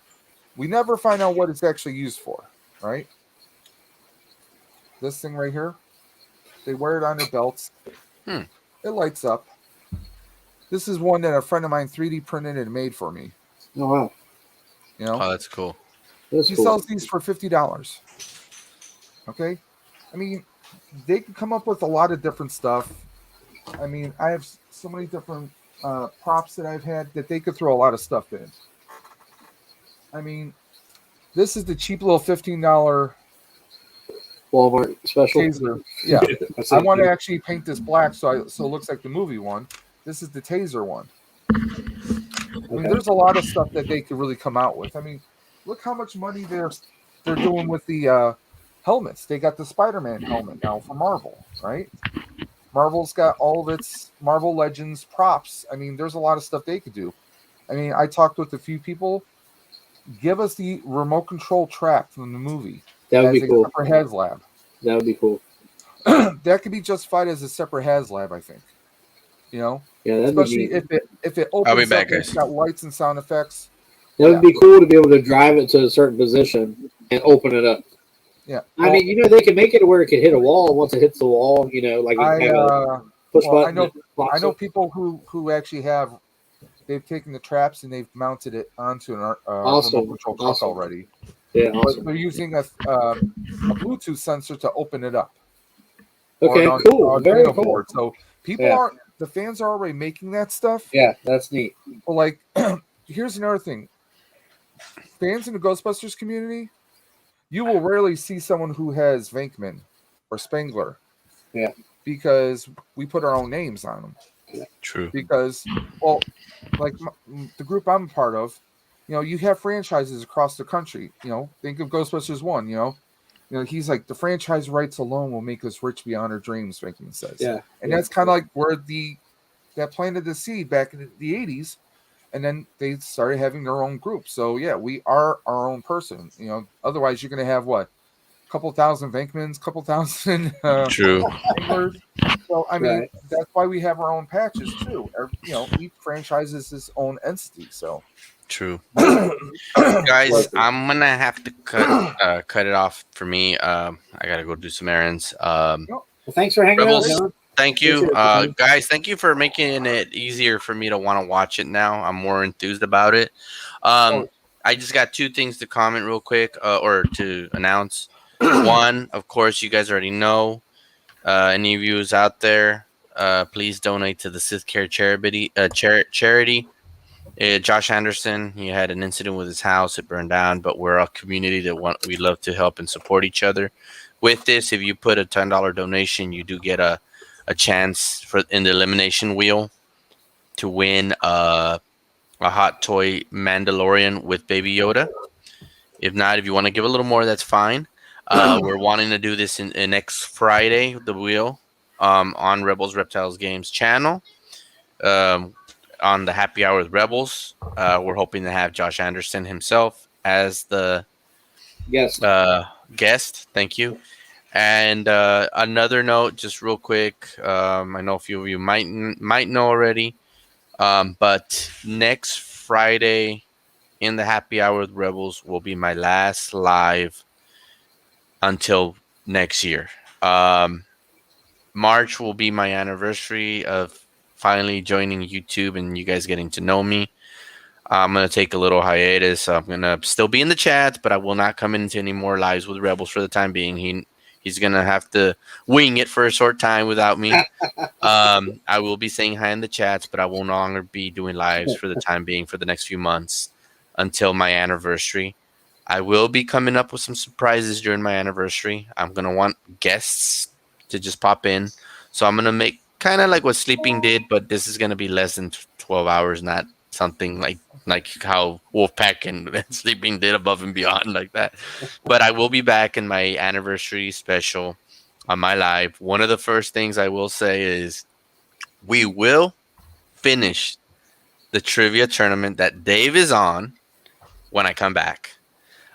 We never find out what it's actually used for, right? This thing right here, they wear it on their belts. It lights up. This is one that a friend of mine 3D printed and made for me. Oh, wow. You know? Oh, that's cool. He sells these for $50. Okay? I mean, they can come up with a lot of different stuff. I mean, I have so many different props that I've had that they could throw a lot of stuff in. I mean, this is the cheap little $15 Walmart special. taser. Yeah. I want to actually paint this black so it looks like the movie one. This is the taser one. I mean, there's a lot of stuff that they could really come out with. I mean, look how much money they're doing with the helmets. They got the Spider-Man helmet now for Marvel, right? Marvel's got all of its Marvel Legends props. I mean, there's a lot of stuff they could do. I mean, I talked with a few people. Give us the remote control track from the movie. That would be cool. Separate HasLab. That would be cool. That could be justified as a separate HasLab, I think. You know? Yeah, that'd especially be if it opens I'll be back, up and it's got lights and sound effects. That would be cool to be able to drive it to a certain position and open it up. Yeah. I mean, you know, they can make it where it can hit a wall. Once it hits the wall, you know, like you can have a push button. I know people who actually have. They've taken the traps and they've mounted it onto an remote control truck already. Yeah, but they're using a Bluetooth sensor to open it up. Okay, cool. Very cool. Board. So the fans are already making that stuff. Yeah, that's neat. Well, like, here's another thing. Fans in the Ghostbusters community, you will rarely see someone who has Venkman or Spengler. Yeah. Because we put our own names on them. True. Because, well, like the group I'm a part of, you know, you have franchises across the country. You know, think of Ghostbusters 1, you know, he's like, the franchise rights alone will make us rich beyond our dreams, Venkman says. Yeah. And that's kind of like where that planted the seed back in the 80s. And then they started having their own group. So, yeah, we are our own person. You know, otherwise you're going to have what? A couple thousand Venkmans, couple thousand True. Anglers. So, I mean, that's why we have our own patches, too. You know, each franchise is its own entity, so. True. Guys, I'm going to have to cut it off for me. I got to go do some errands. Well, thanks for hanging out, John. Thank you. Guys, thank you for making it easier for me to want to watch it now. I'm more enthused about it. I just got two things to comment real quick or to announce. One, of course, you guys already know. Any of you out there, please donate to the Sith Care charity. Josh Anderson, he had an incident with his house. It burned down, but we're a community that we love to help and support each other. With this, if you put a $10 donation, you do get a chance in the elimination wheel to win a hot toy Mandalorian with Baby Yoda. If not, if you want to give a little more, that's fine. We're wanting to do this in next Friday, the wheel, on Rebels Reptiles Games channel, on the Happy Hour with Rebels. We're hoping to have Josh Anderson himself as the guest. Thank you. And another note, just real quick, I know a few of you might know already, but next Friday in the Happy Hour with Rebels will be my last live until next year. March will be my anniversary of finally joining YouTube and you guys getting to know me. I'm going to take a little hiatus. I'm going to still be in the chat, but I will not come into any more lives with Rebels for the time being. He's going to have to wing it for a short time without me. I will be saying hi in the chats, but I will no longer be doing lives for the time being for the next few months until my anniversary. I will be coming up with some surprises during my anniversary. I'm going to want guests to just pop in. So I'm going to make kind of like what Sleeping did, but this is going to be less than 12 hours, not something like how Wolfpack and Sleeping did Above and Beyond like that. But I will be back in my anniversary special on my live. One of the first things I will say is we will finish the trivia tournament that Dave is on when I come back.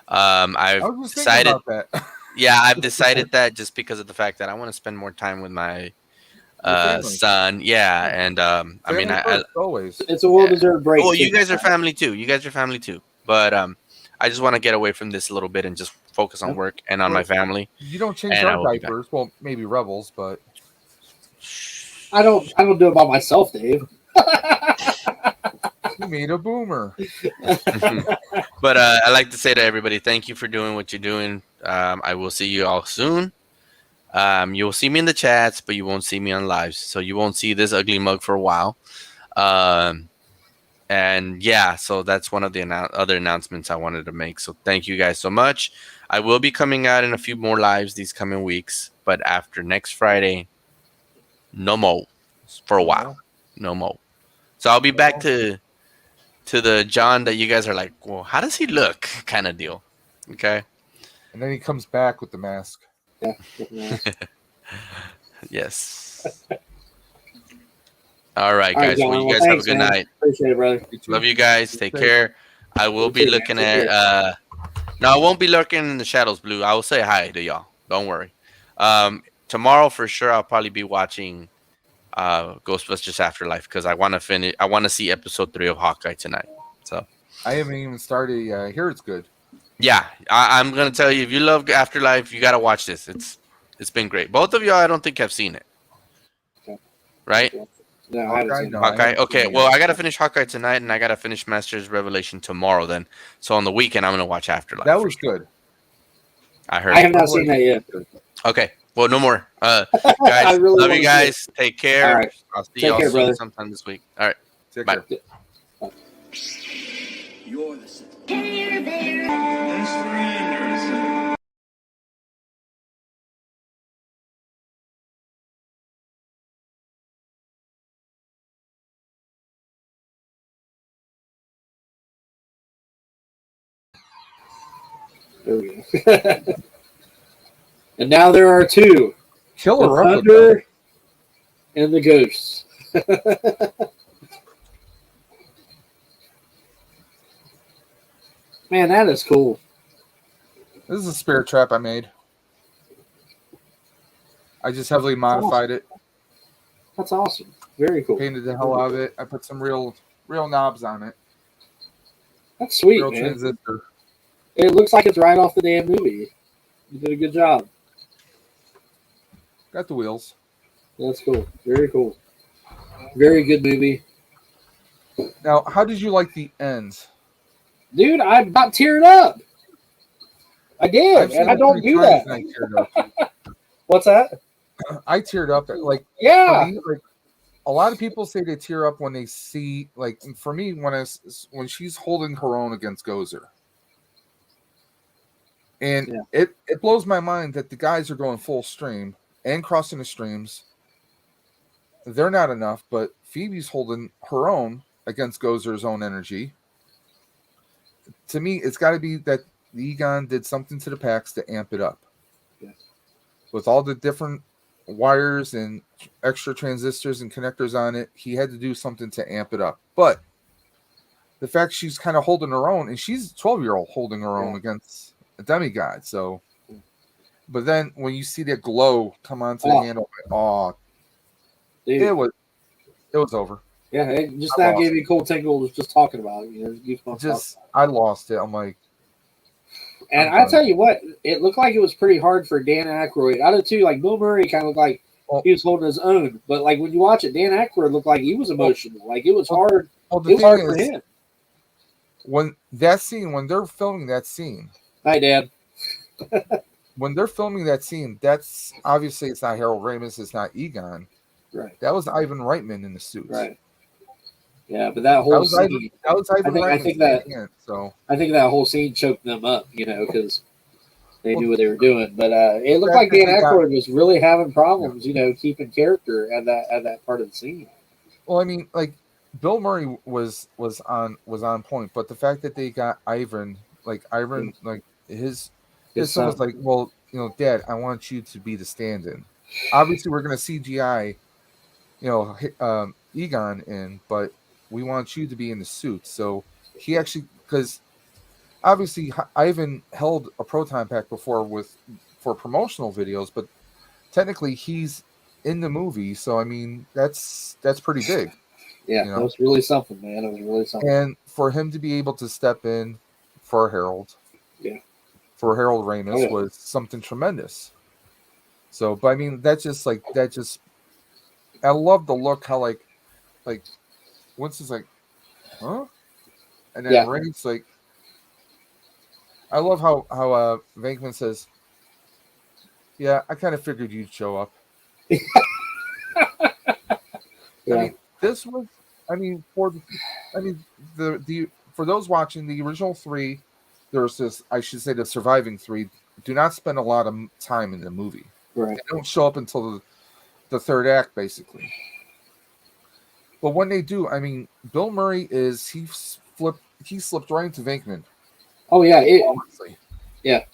I've decided about that. Yeah, I've decided that just because of the fact that I want to spend more time with my son. Yeah, and I mean, always it's a well-deserved break. Well, you guys are family too. But I just want to get away from this a little bit and just focus on work and on my family. You don't change our diapers. Well, maybe Rebels, but I don't do it by myself, Dave. You made a boomer. But I like to say to everybody, thank you for doing what you're doing. I will see you all soon. You'll see me in the chats, but you won't see me on lives. So you won't see this ugly mug for a while. And yeah, so that's one of the other announcements I wanted to make. So thank you guys so much. I will be coming out in a few more lives these coming weeks, but after next Friday, no more for a while. No more. So I'll be back to the John that you guys are like, well, how does he look kind of deal. Okay. And then he comes back with the mask. Yeah. Yes. All right, guys. Well, you guys have a good night. Appreciate it, brother. Love you guys. Take care. I will be looking at no, I won't be lurking in the shadows, Blue. I will say hi to y'all. Don't worry. Tomorrow for sure I'll probably be watching Ghostbusters Afterlife because I want to see episode 3 of Hawkeye tonight. So I haven't even started. I hear it's good. Yeah, I'm gonna tell you, if you love Afterlife, you gotta watch this. It's been great. Both of y'all, I don't think have seen it, right? No, I haven't seen Hawkeye. Okay, well, I gotta finish Hawkeye tonight, and I gotta finish Masters Revelation tomorrow. Then, so on the weekend, I'm gonna watch Afterlife. That was good. I heard. I have not seen that yet. Okay, well, no more. Guys, really love you guys. Take care. All right. I'll see Take y'all care, soon brother. sometime this week. All right. Take Bye. care. You're the center. There we go. And now there are two. Killer the replica. Thunder and the Ghosts. Man, that is cool. This is a spirit trap I made. I just heavily modified it. That's awesome. Very cool. Painted the hell out of it. I put some real knobs on it. That's sweet, Real man. transistor. It looks like it's right off the damn movie. You did a good job. Got the wheels. That's cool. Very cool. Very good movie. Now, how did you like the ends? Dude, I about teared up. I did, and I don't do that. I teared up. What's that? I teared up. Like, yeah. For me, like, a lot of people say they tear up when they see, like, for me, when she's holding her own against Gozer. And it blows my mind that the guys are going full stream and crossing the streams. They're not enough, but Phoebe's holding her own against Gozer's own energy. To me, it's got to be that Egon did something to the packs to amp it up. Yes. With all the different wires and extra transistors and connectors on it, he had to do something to amp it up. But the fact she's kind of holding her own, and she's a 12-year-old holding her own against a demigod. So, but then when you see that glow come onto the handle, Dude. it was over. Yeah, it just now gave me cool tingles just talking about it. You know, I lost it. I'm like, and I tell you what, it looked like it was pretty hard for Dan Aykroyd. Out of two, like Bill Murray kind of looked like he was holding his own, but like when you watch it, Dan Aykroyd looked like he was emotional. Like it was hard. Well, it was hard for him. When they're filming that scene. Hi, Dad. When they're filming that scene, that's obviously it's not Harold Ramis, it's not Egon. Right. That was Ivan Reitman in the suit. Right. Yeah, but that whole scene, I think that whole scene choked them up, because they knew what they were doing. But it looked like Dan Aykroyd was really having problems, keeping character at that part of the scene. Well, I mean, like Bill Murray was on point, but the fact that they got Ivan, like his son was son. like, well, Dad, I want you to be the stand-in. Obviously, we're going to CGI, Egon in, but we want you to be in the suit. So he actually, because obviously Ivan held a proton pack before for promotional videos, but technically he's in the movie. So I mean, that's pretty big. Yeah, that was really something, man. It was really something. And for him to be able to step in for Harold, for Harold Ramis was something tremendous. So, but I mean, I love the look how like once it's like, huh? And then Ramis like, I love how Venkman says, yeah, I kind of figured you'd show up. I mean, for those watching the original 3, there's this, I should say, the surviving 3 do not spend a lot of time in the movie. Right. They don't show up until the third act, basically. But when they do, I mean, Bill Murray he slipped right into Venkman. Oh yeah, honestly. Yeah.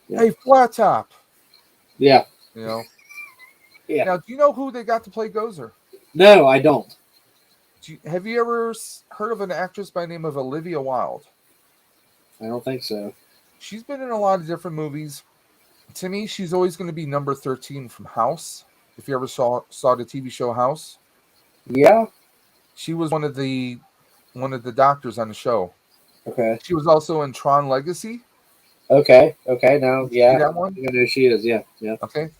Hey, Flat Top. Yeah. Yeah. Now, do you know who they got to play Gozer? No, I don't. Have you ever heard of an actress by the name of Olivia Wilde? I don't think so. She's been in a lot of different movies. To me, she's always going to be number 13 from House. If you ever saw the TV show House. Yeah. She was one of the doctors on the show. Okay. She was also in Tron Legacy. Okay. Now, yeah. That one? I know who she is. Yeah. Okay.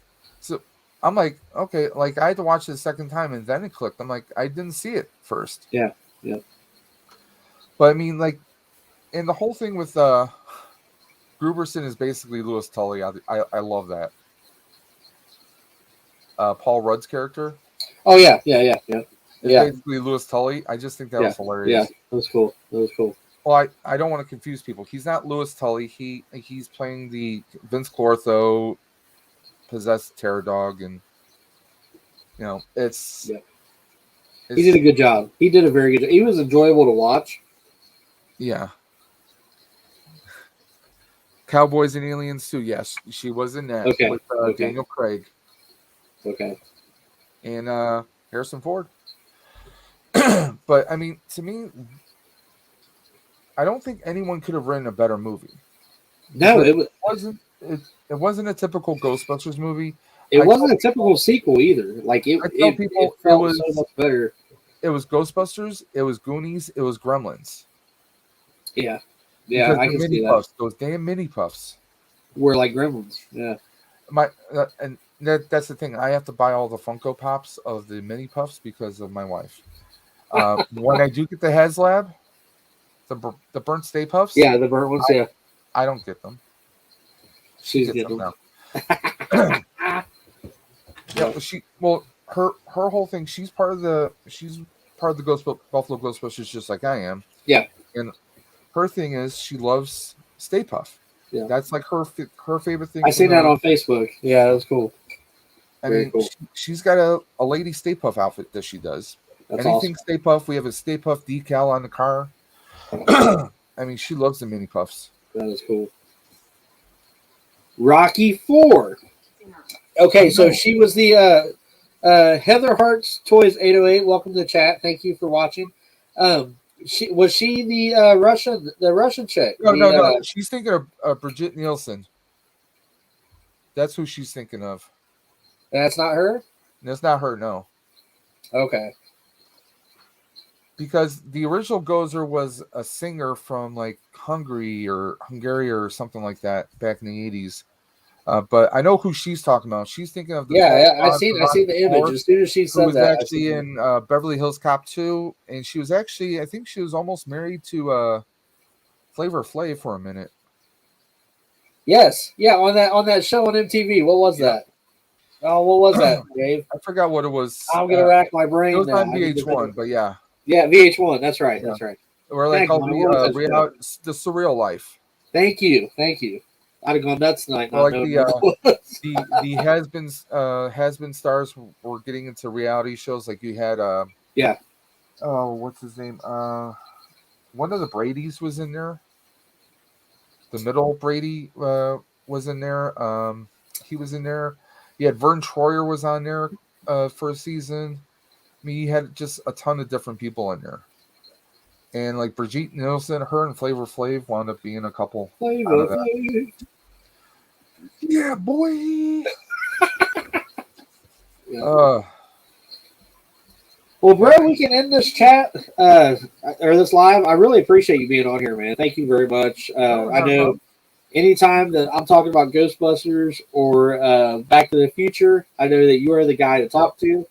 So I'm like, okay, like I had to watch it the second time and then it clicked. I'm like, I didn't see it first. Yeah. But I mean, like, and the whole thing with Gruberson is basically Louis Tully. I love that. Paul Rudd's character. Oh yeah. Basically Louis Tully. I just think that was hilarious. Yeah, that was cool. Well, I don't want to confuse people. He's not Louis Tully. He's playing the Vince Clortho possessed terror dog, and it's. He did a good job. He did a very good job. He was enjoyable to watch. Yeah. Cowboys and Aliens too. Yes, she was in that with Daniel Craig. Okay. And Harrison Ford. But I mean, to me, I don't think anyone could have written a better movie. No, it wasn't a typical Ghostbusters movie. It wasn't a typical sequel either. Like it felt so much better. It was Ghostbusters. It was Goonies. It was Gremlins. Yeah, because I can see that. Puffs, those damn mini puffs were like Gremlins. Yeah, and that's the thing. I have to buy all the Funko Pops of the mini puffs because of my wife. When I do get the HasLab, the burnt Stay Puffs. Yeah, the burnt ones. I don't get them. She gets them now. Yeah, her whole thing. She's part of the Buffalo Ghostbusters, just like I am. Yeah, and her thing is she loves Stay Puff. Yeah, that's like her favorite thing. I seen that on Facebook. Yeah, that was cool. I mean, cool. She's got a lady Stay Puff outfit that she does. That's anything awesome. Stay Puff. We have a Stay Puff decal on the car. I mean, she loves the mini puffs. That is cool. Rocky 4. Okay, so she was the Heather Hart's Toys 808. Welcome to the chat. Thank you for watching. She the Russian chick? No. She's thinking of Brigitte Nielsen. That's who she's thinking of. That's not her? That's not her, no. Okay. Because the original Gozer was a singer from like Hungary or something like that back in the 80s. But I know who she's talking about. She's thinking of I see the image as soon as she said that. Who was actually in Beverly Hills Cop 2, and she was actually, I think she was almost married to Flavor Flav for a minute. Yes, yeah, on that show on MTV. What was that? Oh, what was that, Dave? I forgot what it was. I'm gonna rack my brain. It was now. on VH1, but yeah. Yeah, VH1. That's right. Yeah. That's right. Or like called the Surreal Life. Thank you. I'd have gone nuts tonight. Or like the has been stars were getting into reality shows. Like you had what's his name? One of the Bradys was in there. The middle Brady was in there. He was in there. You had Vern Troyer was on there for a season. I mean, you had just a ton of different people in there. And like Brigitte Nielsen, her and Flavor Flav wound up being a couple. Flavor Flav. Yeah, boy. Yeah. Well, bro, we can end this chat or this live. I really appreciate you being on here, man. Thank you very much. I know anytime that I'm talking about Ghostbusters or Back to the Future, I know that you are the guy to talk to.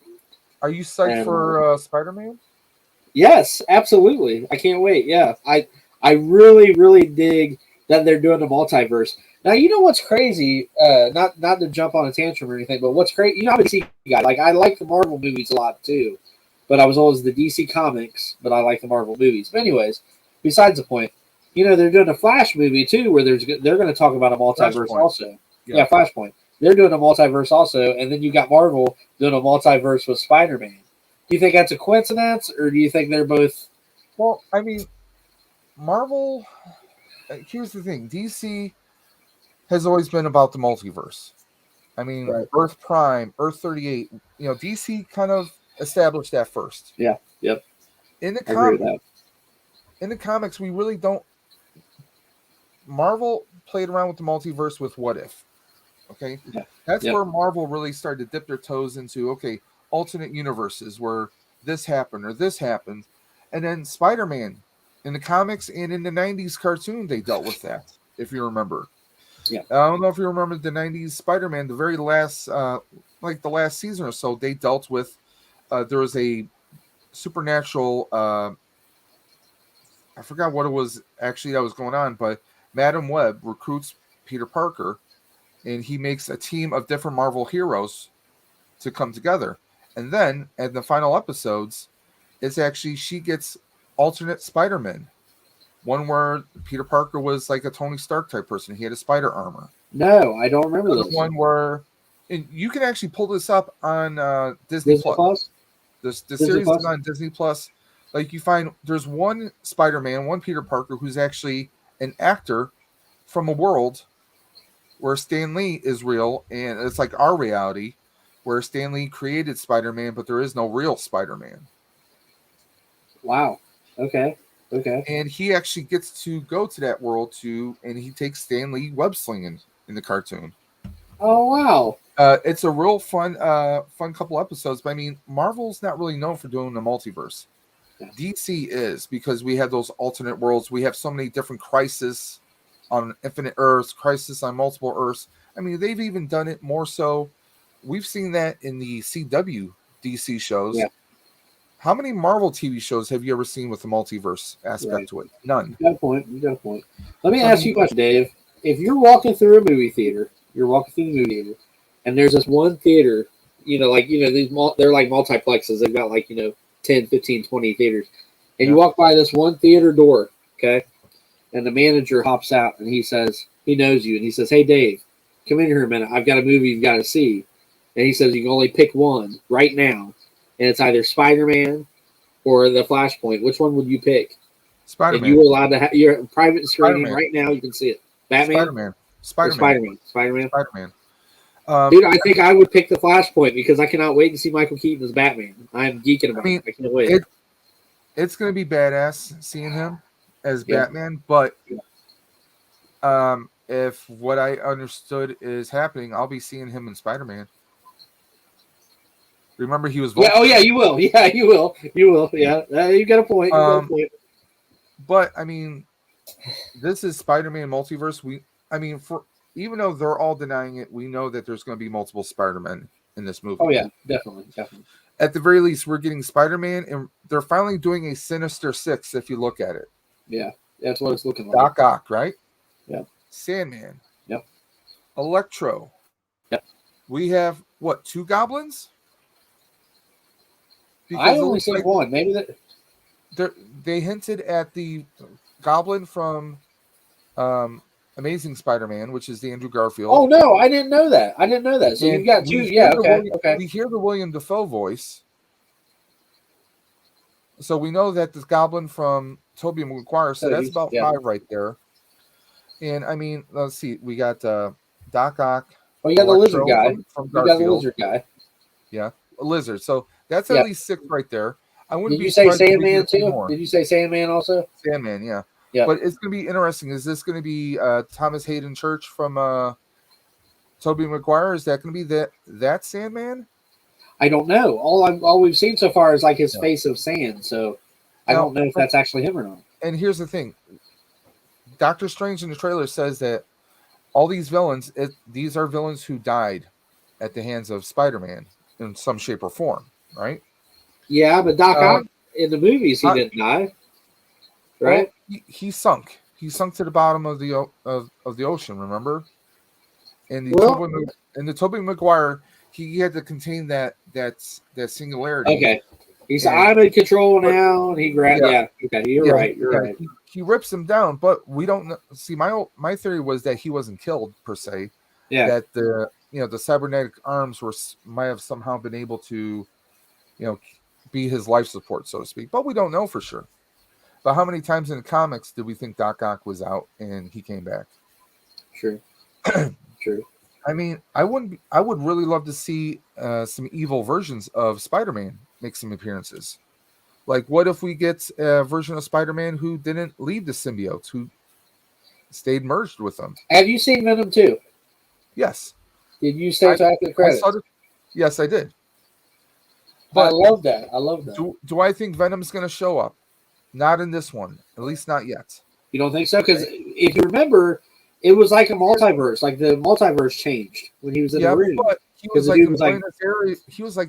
Are you psyched for Spider-Man? Yes, absolutely. I can't wait. Yeah, I really, really dig that they're doing the multiverse. Now, you know what's crazy? Not to jump on a tantrum or anything, but what's crazy? You know, I'm a DC guy. Like, I like the Marvel movies a lot too. But I was always the DC Comics, but I like the Marvel movies. But anyways, besides the point, you know, they're doing a Flash movie too, where they're going to talk about a multiverse also. Yeah, Flashpoint. They're doing a multiverse also, and then you got Marvel doing a multiverse with Spider-Man. Do you think that's a coincidence, or do you think they're both? Well, I mean, Marvel. Here's the thing: DC has always been about the multiverse. I mean, right. Earth Prime, Earth 38. You know, DC kind of established that first. Yeah. Yep. In the comics, we really don't. Marvel played around with the multiverse with What If. Okay, that's where Marvel really started to dip their toes into alternate universes where this happened or this happened, and then Spider-Man in the comics and in the '90s cartoon they dealt with that. If you remember, I don't know if you remember the '90s Spider-Man, the very last, like the last season or so, they dealt with. There was a supernatural. I forgot what it was actually that was going on, but Madam Web recruits Peter Parker. And he makes a team of different Marvel heroes to come together. And then, in the final episodes, it's actually she gets alternate Spider-Man. One where Peter Parker was like a Tony Stark type person. He had a spider armor. No, I don't remember this. One where, and you can actually pull this up on Disney Plus. The series is on Disney Plus. Like you find, there's one Spider-Man, one Peter Parker, who's actually an actor from a world where Stan Lee is real, and it's like our reality, where Stan Lee created Spider-Man, but there is no real Spider-Man. Wow. Okay. And he actually gets to go to that world too, and he takes Stan Lee web slinging in the cartoon. Oh wow! It's a real fun couple episodes. But I mean, Marvel's not really known for doing the multiverse. Yeah. DC is, because we have those alternate worlds. We have so many different crises on infinite Earths, crisis on multiple Earths. I mean, they've even done it more so. We've seen that in the CW DC shows. Yeah. How many Marvel TV shows have you ever seen with the multiverse aspect to it? None. You got a point. Let me ask you a question, Dave. If you're walking through a movie theater, and there's this one theater, they're like multiplexes. They've got 10, 15, 20 theaters. And you walk by this one theater door, okay? And the manager hops out and he says, he knows you, and he says, "Hey, Dave, come in here a minute. I've got a movie you've got to see." And he says, "You can only pick one right now. And it's either Spider-Man or the Flashpoint. Which one would you pick?" Spider-Man. And you were allowed to have your private screening right now. You can see it. Batman? Spider-Man. Dude, I think I would pick the Flashpoint because I cannot wait to see Michael Keaton as Batman. I'm geeking about it. I can't wait. It's going to be badass seeing him as Batman, but if what I understood is happening, I'll be seeing him in Spider-Man. Remember, he was Vulture. Yeah, oh yeah, you will. Yeah, you will. Yeah, you got a point. But I mean, this is Spider-Man multiverse. Even though they're all denying it, we know that there's going to be multiple Spider-Men in this movie. Oh yeah, definitely. At the very least, we're getting Spider-Man, and they're finally doing a Sinister Six. If you look at it, yeah, that's what it's looking like. Doc Ock, right? Yeah. Sandman. Yep. Electro. Yep. We have what? 2 goblins? Because I only see one. Maybe that they hinted at the goblin from Amazing Spider-Man, which is the Andrew Garfield. Oh no, I didn't know that. So you've got 2. Yeah, okay. We hear the William Dafoe voice. So we know that this Goblin from Tobey Maguire. So that's about 5 right there. And I mean, let's see. We got Doc Ock. Oh, you got the lizard guy. From you got the lizard guy. Yeah, a lizard. So that's at least 6 right there. I wouldn't Did be you say Sandman too? More. Did you say Sandman also? Sandman, yeah. Yeah. But it's going to be interesting. Is this going to be Thomas Hayden Church from Tobey Maguire? Is that going to be that Sandman? I don't know. All we've seen so far is like his face of sand. So I don't know if that's actually him or not. And here's the thing. Doctor Strange in the trailer says that all these villains, these are villains who died at the hands of Spider-Man in some shape or form, right? Yeah, but Doc Ock in the movies, he didn't die, right? Well, he sunk. He sunk to the bottom of the ocean. Remember? In the Tobey Maguire, he had to contain that singularity. Okay. He said, "I'm in control now," and he grabbed. Yeah. Okay, you're right. You're right. He rips him down, but we don't know. See, my theory was that he wasn't killed per se. Yeah. That the cybernetic arms might have somehow been able to, be his life support, so to speak. But we don't know for sure. But how many times in the comics did we think Doc Ock was out and he came back? True. True. I mean, I would really love to see some evil versions of Spider-Man make some appearances. Like, what if we get a version of Spider-Man who didn't leave the symbiotes, who stayed merged with them? Have you seen Venom 2? Yes. Did you stay after the credits? Yes, I did. But I love that. Do I think Venom's going to show up? Not in this one. At least not yet. You don't think so? Because if you remember, it was like a multiverse. Like the multiverse changed when he was in the room. But he was like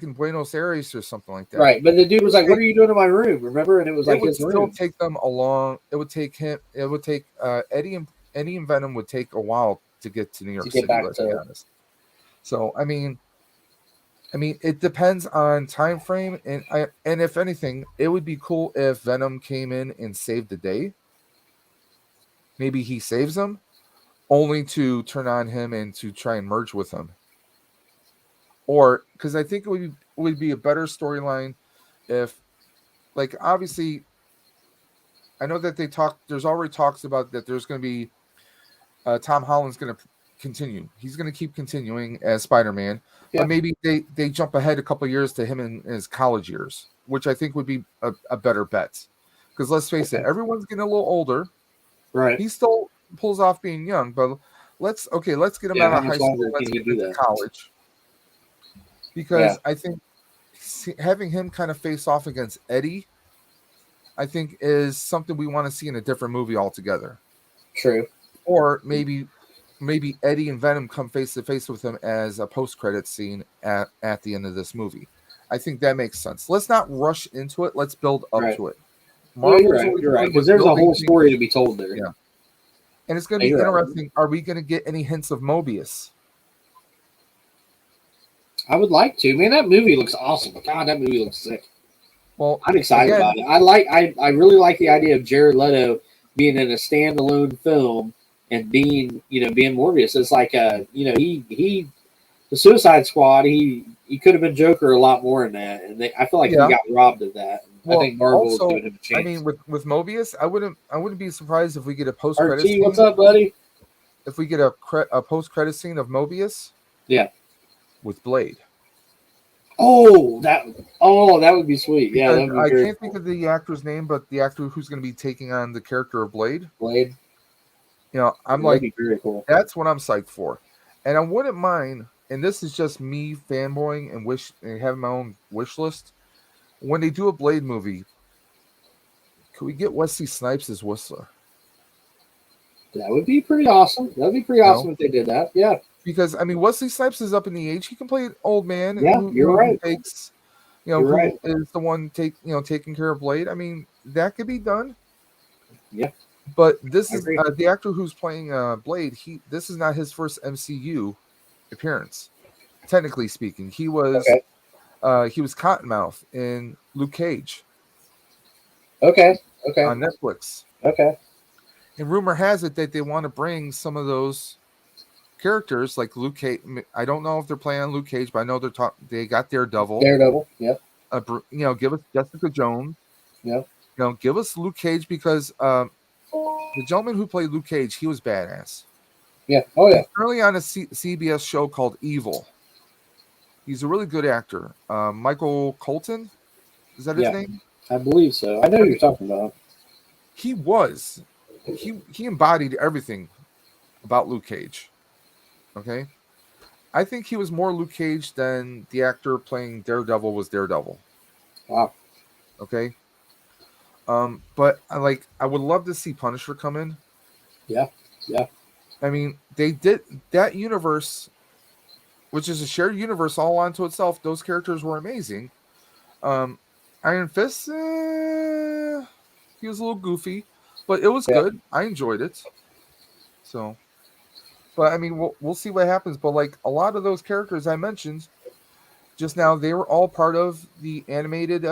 in Buenos Aires or something like that. Right, but the dude was like, "What are you doing in my room?" Remember? And it was like his room. It would still take them along. It would take him. It would take Eddie and Venom would take a while to get to New York City. Let's be honest. So I mean, it depends on time frame, and if anything, it would be cool if Venom came in and saved the day. Maybe he saves him, only to turn on him and to try and merge with him. Or because I think it would be a better storyline if, like, obviously, I know that there's already talks about that there's going to be Tom Holland's going to continue. He's going to keep continuing as Spider-Man. Yeah. But maybe they jump ahead a couple of years to him in his college years, which I think would be a better bet. Because let's face it, everyone's getting a little older. Right. He still pulls off being young, but let's get him out of high school. Let's get him to college. Because I think having him kind of face off against Eddie, I think is something we want to see in a different movie altogether. True. Or maybe Eddie and Venom come face to face with him as a post-credit scene at the end of this movie. I think that makes sense. Let's not rush into it. Let's build up to it. You're right. Because there's a whole story to be told there. Yeah. And it's going to be interesting. Are we going to get any hints of Mobius? I would like to. Man, that movie looks awesome. God, that movie looks sick. Well, I'm excited about it. I really like the idea of Jared Leto being in a standalone film and being Morbius. It's like the Suicide Squad. He could have been Joker a lot more in that, and I feel like he got robbed of that. Well, I think Marvel was giving him a chance. I mean, with Mobius, I wouldn't be surprised if we get a post-credit scene. What's up, buddy? If we get a post-credit scene of Mobius, with Blade. Oh, that would be sweet. Yeah, that'd be I can't think of the actor's name, but the actor who's going to be taking on the character of Blade. I'm like, be very cool. That's what I'm psyched for, and I wouldn't mind. And this is just me fanboying and having my own wish list. When they do a Blade movie, could we get Wesley Snipes as Whistler? That would be pretty awesome. That would be pretty awesome if they did that. Yeah. Because, I mean, Wesley Snipes is up in the age. He can play an old man. Yeah, you're right. Who is the one taking care of Blade. I mean, that could be done. Yeah. But this is the actor who's playing Blade. This is not his first MCU appearance. Technically speaking, he was Cottonmouth in Luke Cage. Okay. On Netflix. Okay. And rumor has it that they want to bring some of those characters like Luke Cage. I don't know if they're playing on Luke Cage, but I know they got Daredevil. Yeah. Give us Jessica Jones. Yeah. Give us Luke Cage because the gentleman who played Luke Cage, he was badass. Yeah. Oh yeah. He's currently on a CBS show called Evil. He's a really good actor. Michael Colton, is that his name? I believe so. I know who you're talking about. He embodied everything about Luke Cage. Okay, I think he was more Luke Cage than the actor playing Daredevil was Daredevil. Wow. Okay. But I would love to see Punisher come in. Yeah. Yeah. I mean, they did that universe, which is a shared universe all onto itself. Those characters were amazing. Iron Fist, he was a little goofy, but it was good. I enjoyed it. So, but I mean, we'll see what happens. But like a lot of those characters I mentioned just now, they were all part of the animated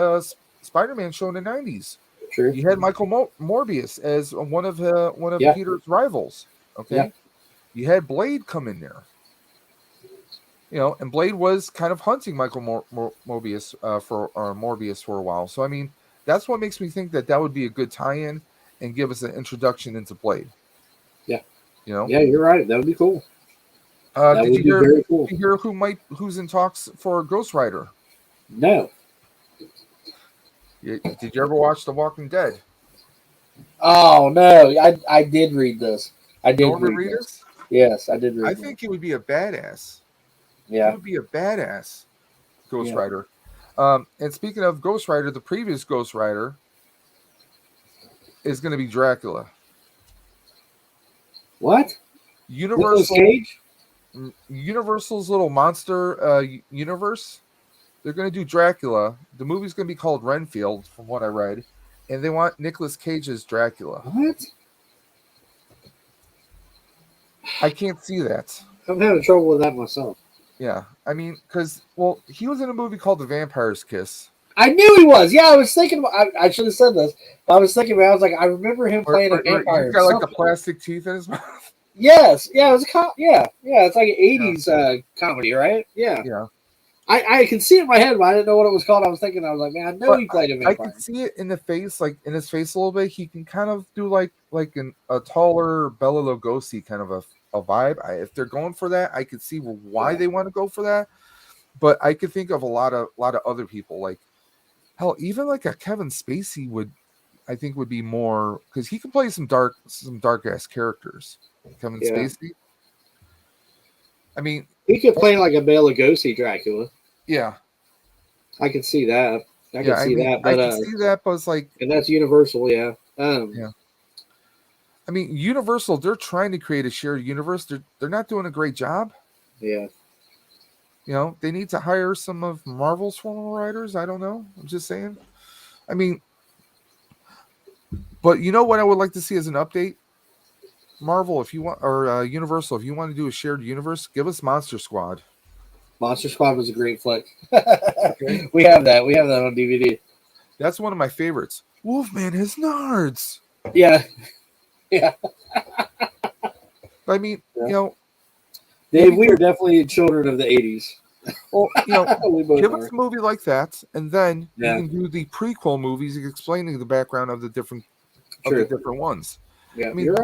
Spider-Man show in the 90s. Sure. You had Michael Morbius as one of Peter's rivals. Okay. Yeah. You had Blade come in there. And Blade was kind of hunting Michael Morbius for a while. So I mean, that's what makes me think that would be a good tie-in and give us an introduction into Blade. Yeah. Yeah, you're right. That would be cool. Did you hear who's in talks for Ghost Rider? No. Did you ever watch The Walking Dead? Oh no, I did read this. I did read this. Yes, I did read. I think he would be a badass. Yeah, he would be a badass Ghost Rider. And speaking of Ghost Rider, the previous Ghost Rider is going to be Dracula. What? Universal's little monster universe. They're going to do Dracula. The movie's going to be called Renfield, from what I read, and they want Nicolas Cage as Dracula. What? I can't see that. I'm having trouble with that myself. Yeah, I mean, because he was in a movie called The Vampire's Kiss. I knew he was. Yeah, I was thinking. I should have said this. But I was thinking. I was like, I remember him playing a vampire. He's got like the plastic teeth in his mouth. Yes. Yeah. It was it's like an '80s comedy, right? Yeah. Yeah. I can see it in my head, but I didn't know what it was called. I was thinking. I was like, man, I know he played a vampire. I can see it in the face, like in his face a little bit. He can kind of do like a taller Bela Lugosi kind of a vibe. If they're going for that, I could see why they want to go for that. But I could think of a lot of other people, like hell, even like a Kevin Spacey would be more, because he can play some dark ass characters. Kevin Spacey. I mean, he could play like a Bela Lugosi Dracula. Yeah, I can see that. I can see that, but it's like, and that's Universal. Yeah. Yeah. I mean, Universal, they're trying to create a shared universe. They're not doing a great job. Yeah. They need to hire some of Marvel's former writers. I don't know. I'm just saying. I mean, but you know what I would like to see as an update? Marvel, if you want, or Universal, if you want to do a shared universe, give us Monster Squad. Monster Squad was a great flick. Okay. We have that on DVD. That's one of my favorites. Wolfman has nards. Yeah. Yeah. I mean, Dave, we are definitely children of the 80s. Well, give us a movie like that, and then you can do the prequel movies explaining the background of the different ones. Yeah, I mean,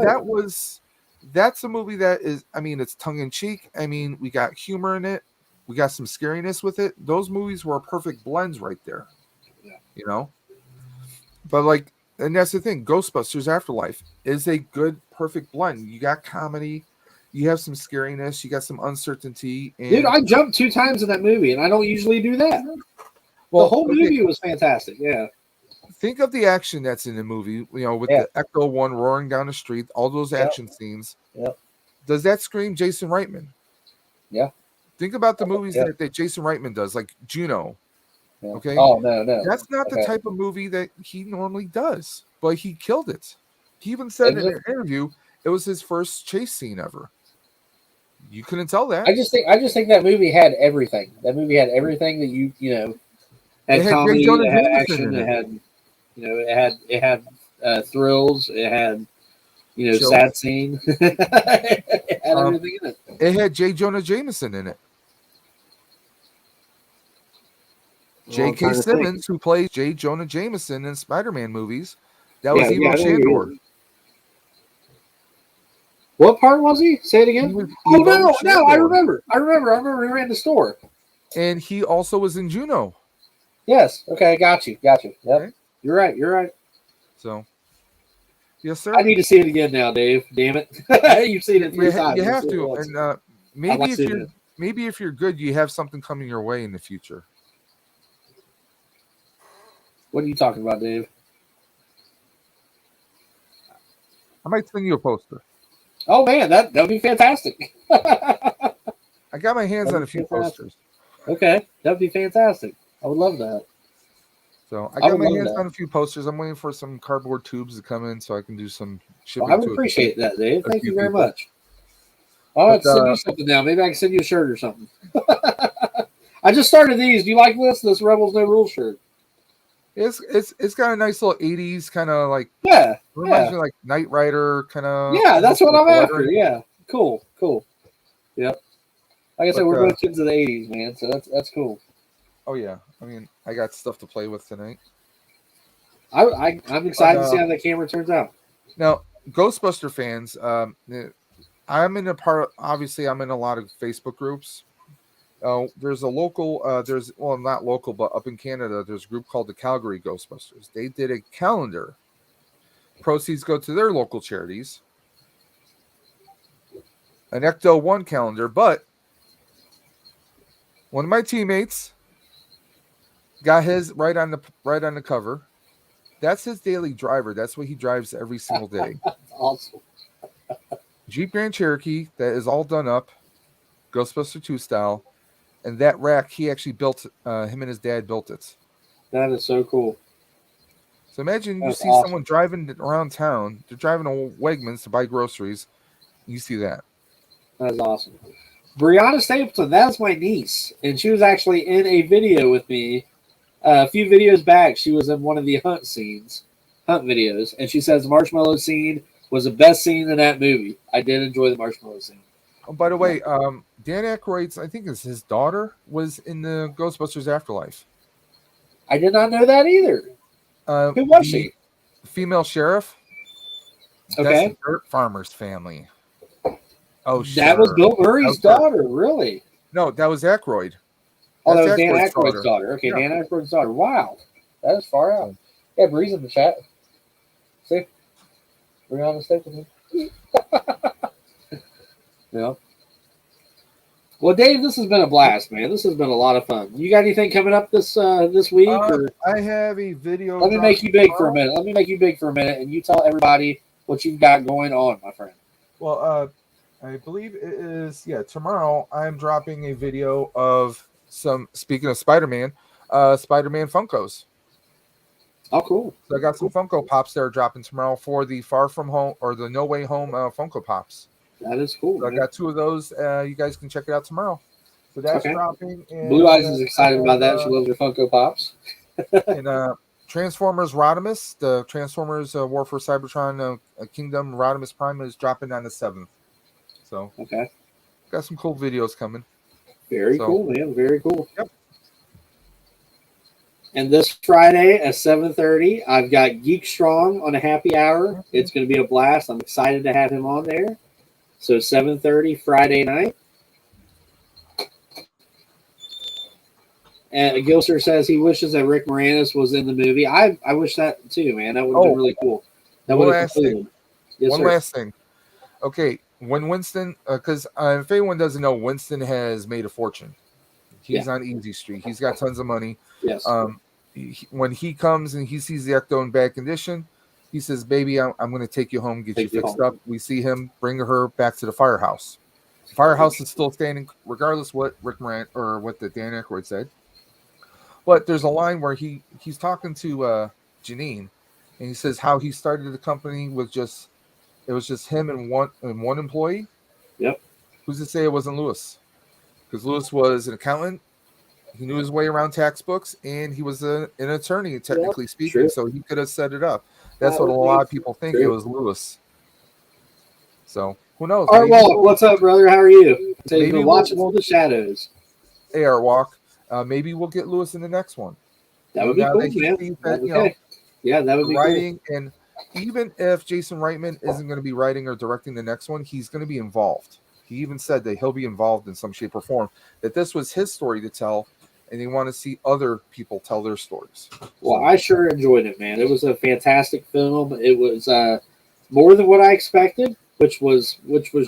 that's a movie that is, I mean, it's tongue in cheek. I mean, we got humor in it. We got some scariness with it. Those movies were a perfect blends right there. Yeah. But like, and that's the thing, Ghostbusters Afterlife is a good, perfect blend. You got comedy, you have some scariness, you got some uncertainty. And dude, I jumped 2 times in that movie, and I don't usually do that. Well, the whole movie was fantastic. Yeah. Think of the action that's in the movie, with the Echo One roaring down the street, all those action scenes. Yep. Does that scream Jason Reitman? Yeah. Think about the movies that Jason Reitman does, like Juno. Yeah. Okay. Oh, no. That's not the type of movie that he normally does, but he killed it. He even said in an interview it was his first chase scene ever. You couldn't tell that. I just think that movie had everything. That movie had everything that had comedy, it had action, it had thrills, it had sad scene. It had everything in it. It had J. Jonah Jameson in it. J.K. Simmons, who plays J. Jonah Jameson in Spider-Man movies, that was Evo I know who he Shandor. is. What part was he? Say it again. Oh no, I remember. I remember he ran the store. And he also was in Juno. Yes. Okay, got you. Yep. Okay. You're right. So, yes, sir. I need to see it again now, Dave. Damn it. You've seen it 3 times. You have to. And maybe if you're good, you have something coming your way in the future. What are you talking about, Dave? I might send you a poster. Oh man, that would be fantastic. I got my hands on a few posters. Okay, that would be fantastic. I would love that. So I got my hands on a few posters. I'm waiting for some cardboard tubes to come in so I can do some shipping. Well, I would appreciate that, Dave. Thank you very much. I'll have to send you something now. Maybe I can send you a shirt or something. I just started these. Do you like this? This Rebels No Rules shirt. It's got a nice little 80s kind of like reminds me of like Knight Rider kind of. Yeah, that's what I'm after. Yeah, cool. Yep. Like I said, we're both kids of the 80s, man. So that's cool. Oh yeah, I mean, I got stuff to play with tonight. I'm excited to see how the camera turns out. Now, Ghostbuster fans, I'm in a lot of Facebook groups. There's a local, not local, but up in Canada, there's a group called the Calgary Ghostbusters. They did a calendar. Proceeds go to their local charities. An Ecto 1 calendar, but one of my teammates got his right on the cover. That's his daily driver. That's what he drives every single day. That's awesome. Jeep Grand Cherokee that is all done up, Ghostbuster 2 style. And that rack, he actually built, him and his dad built it. That is so cool. So imagine you see someone driving around town. They're driving to Wegmans to buy groceries. You see that. That is awesome. Brianna Stapleton, that's my niece. And she was actually in a video with me a few videos back. She was in one of the hunt videos. And she says the marshmallow scene was the best scene in that movie. I did enjoy the marshmallow scene. Oh, by the way, Dan Aykroyd's, I think it's his daughter, was in the Ghostbusters Afterlife. I did not know that either. Who was she? Female sheriff. Okay. That's the Dirt Farmer's family. Oh, that was Bill Murray's daughter, really? No, that was Aykroyd. Oh, that was Dan Aykroyd's daughter. Okay, Dan Aykroyd's daughter. Wow. That is far out. Yeah, Bree's in the chat. See? Brianna Stapleton. Yeah. Well, Dave, this has been a blast, man. This has been a lot of fun. You got anything coming up this week? I have a video. Let me make you big for a minute. And you tell everybody what you've got going on, my friend. Well, I believe it is, tomorrow I'm dropping a video of speaking of Spider-Man Funkos. Oh, cool. So I got some Funko Pops that are dropping tomorrow for the Far From Home or the No Way Home Funko Pops. That is cool. So I got 2 of those. You guys can check it out tomorrow. So that's dropping. And, Blue Eyes is excited about that. She loves her Funko Pops. And Transformers Rodimus, the Transformers War for Cybertron Kingdom Rodimus Prime is dropping on the 7th. So got some cool videos coming. Very cool, man. Very cool. Yep. And this Friday at 7:30, I've got Geek Strong on a happy hour. It's going to be a blast. I'm excited to have him on there. So 7:30 Friday night. And Gilster says he wishes that Rick Moranis was in the movie. I wish that too, man. That would have been really cool. That would have completed. One last thing. Okay, when Winston, because if anyone doesn't know, Winston has made a fortune. He's on Easy Street. He's got tons of money. Yes. When he comes and he sees the Ecto in bad condition, he says, "Baby, I'm going to take you home, get you fixed up." We see him bring her back to the firehouse. The firehouse is still standing, regardless what Rick Moran or what the Dan Aykroyd said. But there's a line where he's talking to Janine, and he says how he started the company with just him and one employee. Yep. Who's to say it wasn't Lewis? Because Lewis was an accountant. He knew his way around tax books, and he was an attorney, technically speaking, so he could have set it up. That's what a lot of people think it was Lewis. So, who knows? Artwalk, what's up, brother? How are you? So you've been watching all the shadows. Hey, Artwalk. Maybe we'll get Lewis in the next one. That would be now cool, that he man. sees that, Okay. Yeah, that would be writing, and even if Jason Reitman isn't going to be writing or directing the next one, he's going to be involved. He even said that he'll be involved in some shape or form, that this was his story to tell, and they want to see other people tell their stories. Well, I sure enjoyed it, man. It was a fantastic film. It was more than what I expected, which was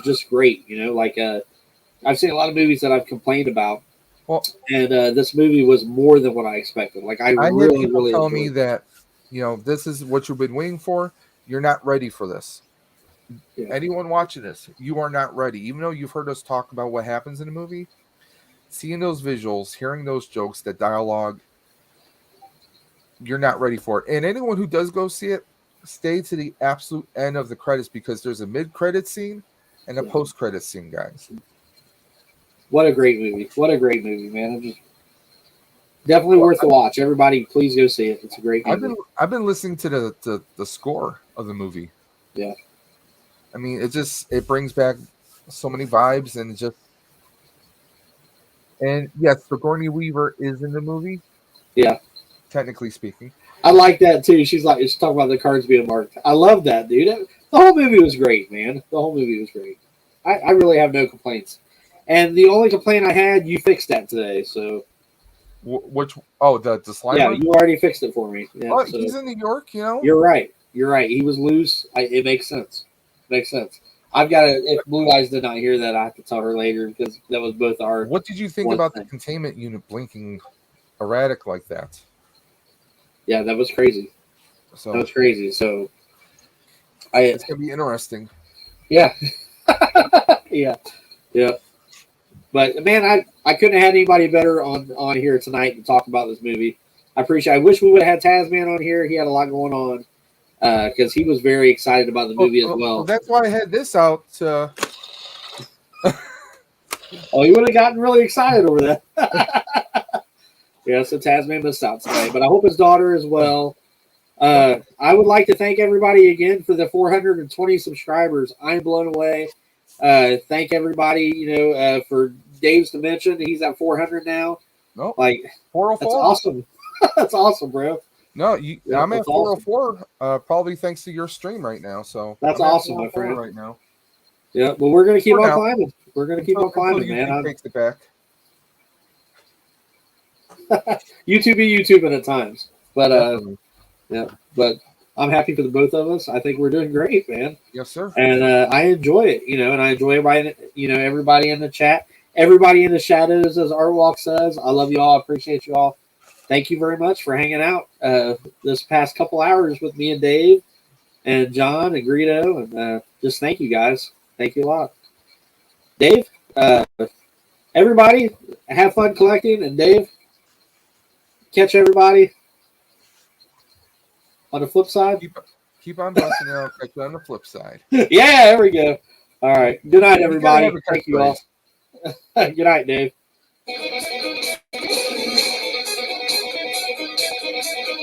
just great. You know, like I've seen a lot of movies that I've complained about, and this movie was more than what I expected. Like I really, had people really tell enjoyed me it. that, you know, this is what you've been waiting for. You're not ready for this. Yeah. Anyone watching this, you are not ready. Even though you've heard us talk about what happens in the movie, seeing those visuals, hearing those jokes, that dialogue, you're not ready for it. And anyone who does go see it, stay to the absolute end of the credits, because there's a mid-credit scene and a post-credit scene, guys. What a great movie! What a great movie, man! Just definitely worth the watch. Everybody, please go see it. It's a great movie. I've been listening to the score of the movie. Yeah. I mean, it brings back so many vibes, and yes, Sigourney Weaver is in the movie. Yeah. Technically speaking. I like that too. She's talking about the cards being marked. I love that, dude. The whole movie was great, man. The whole movie was great. I really have no complaints. And the only complaint I had, you fixed that today. So, which? Oh, the Slimer. Yeah, you already fixed it for me. Yeah, oh, so he's in New York, you know. You're right. You're right. He was loose. It makes sense. Makes sense. I've got to. If Blue Eyes did not hear that, I have to tell her later, because that was both our. What did you think about the containment unit blinking erratic like that? Yeah, that was crazy. So it's gonna be interesting. Yeah. Yeah. But man, I couldn't have had anybody better on here tonight to talk about this movie. I wish we would have had TazMan on here. He had a lot going on because he was very excited about the movie as well. Well, that's why I had this out. Oh, you would have gotten really excited over that. Yeah, so TazMan missed out today, but I hope his daughter as well. I would like to thank everybody again for the 420 subscribers. I'm blown away. Thank everybody, for Dave's Dimension. He's at 400 now. No, like 404. That's awesome. That's awesome, bro. No, I'm at 404. Probably thanks to your stream right now. So that's awesome, my friend. Right now. Yeah, well, we're gonna keep on climbing. We're gonna keep on climbing, man. Takes it back. YouTube be YouTubing at times, but yeah, but I'm happy for the both of us. I think we're doing great, man. Yes, sir. And I enjoy it, and I enjoy everybody, everybody in the chat, everybody in the shadows, as Artwalk says. I love you all. I appreciate you all. Thank you very much for hanging out this past couple hours with me and Dave and John and Greedo, and just thank you guys. Thank you a lot, Dave. Everybody, have fun collecting, and Dave, catch everybody on the flip side. Keep on busting out. Catch you on the flip side. Yeah, there we go. All right. Good night, everybody. Thank you all. Good night, Dave.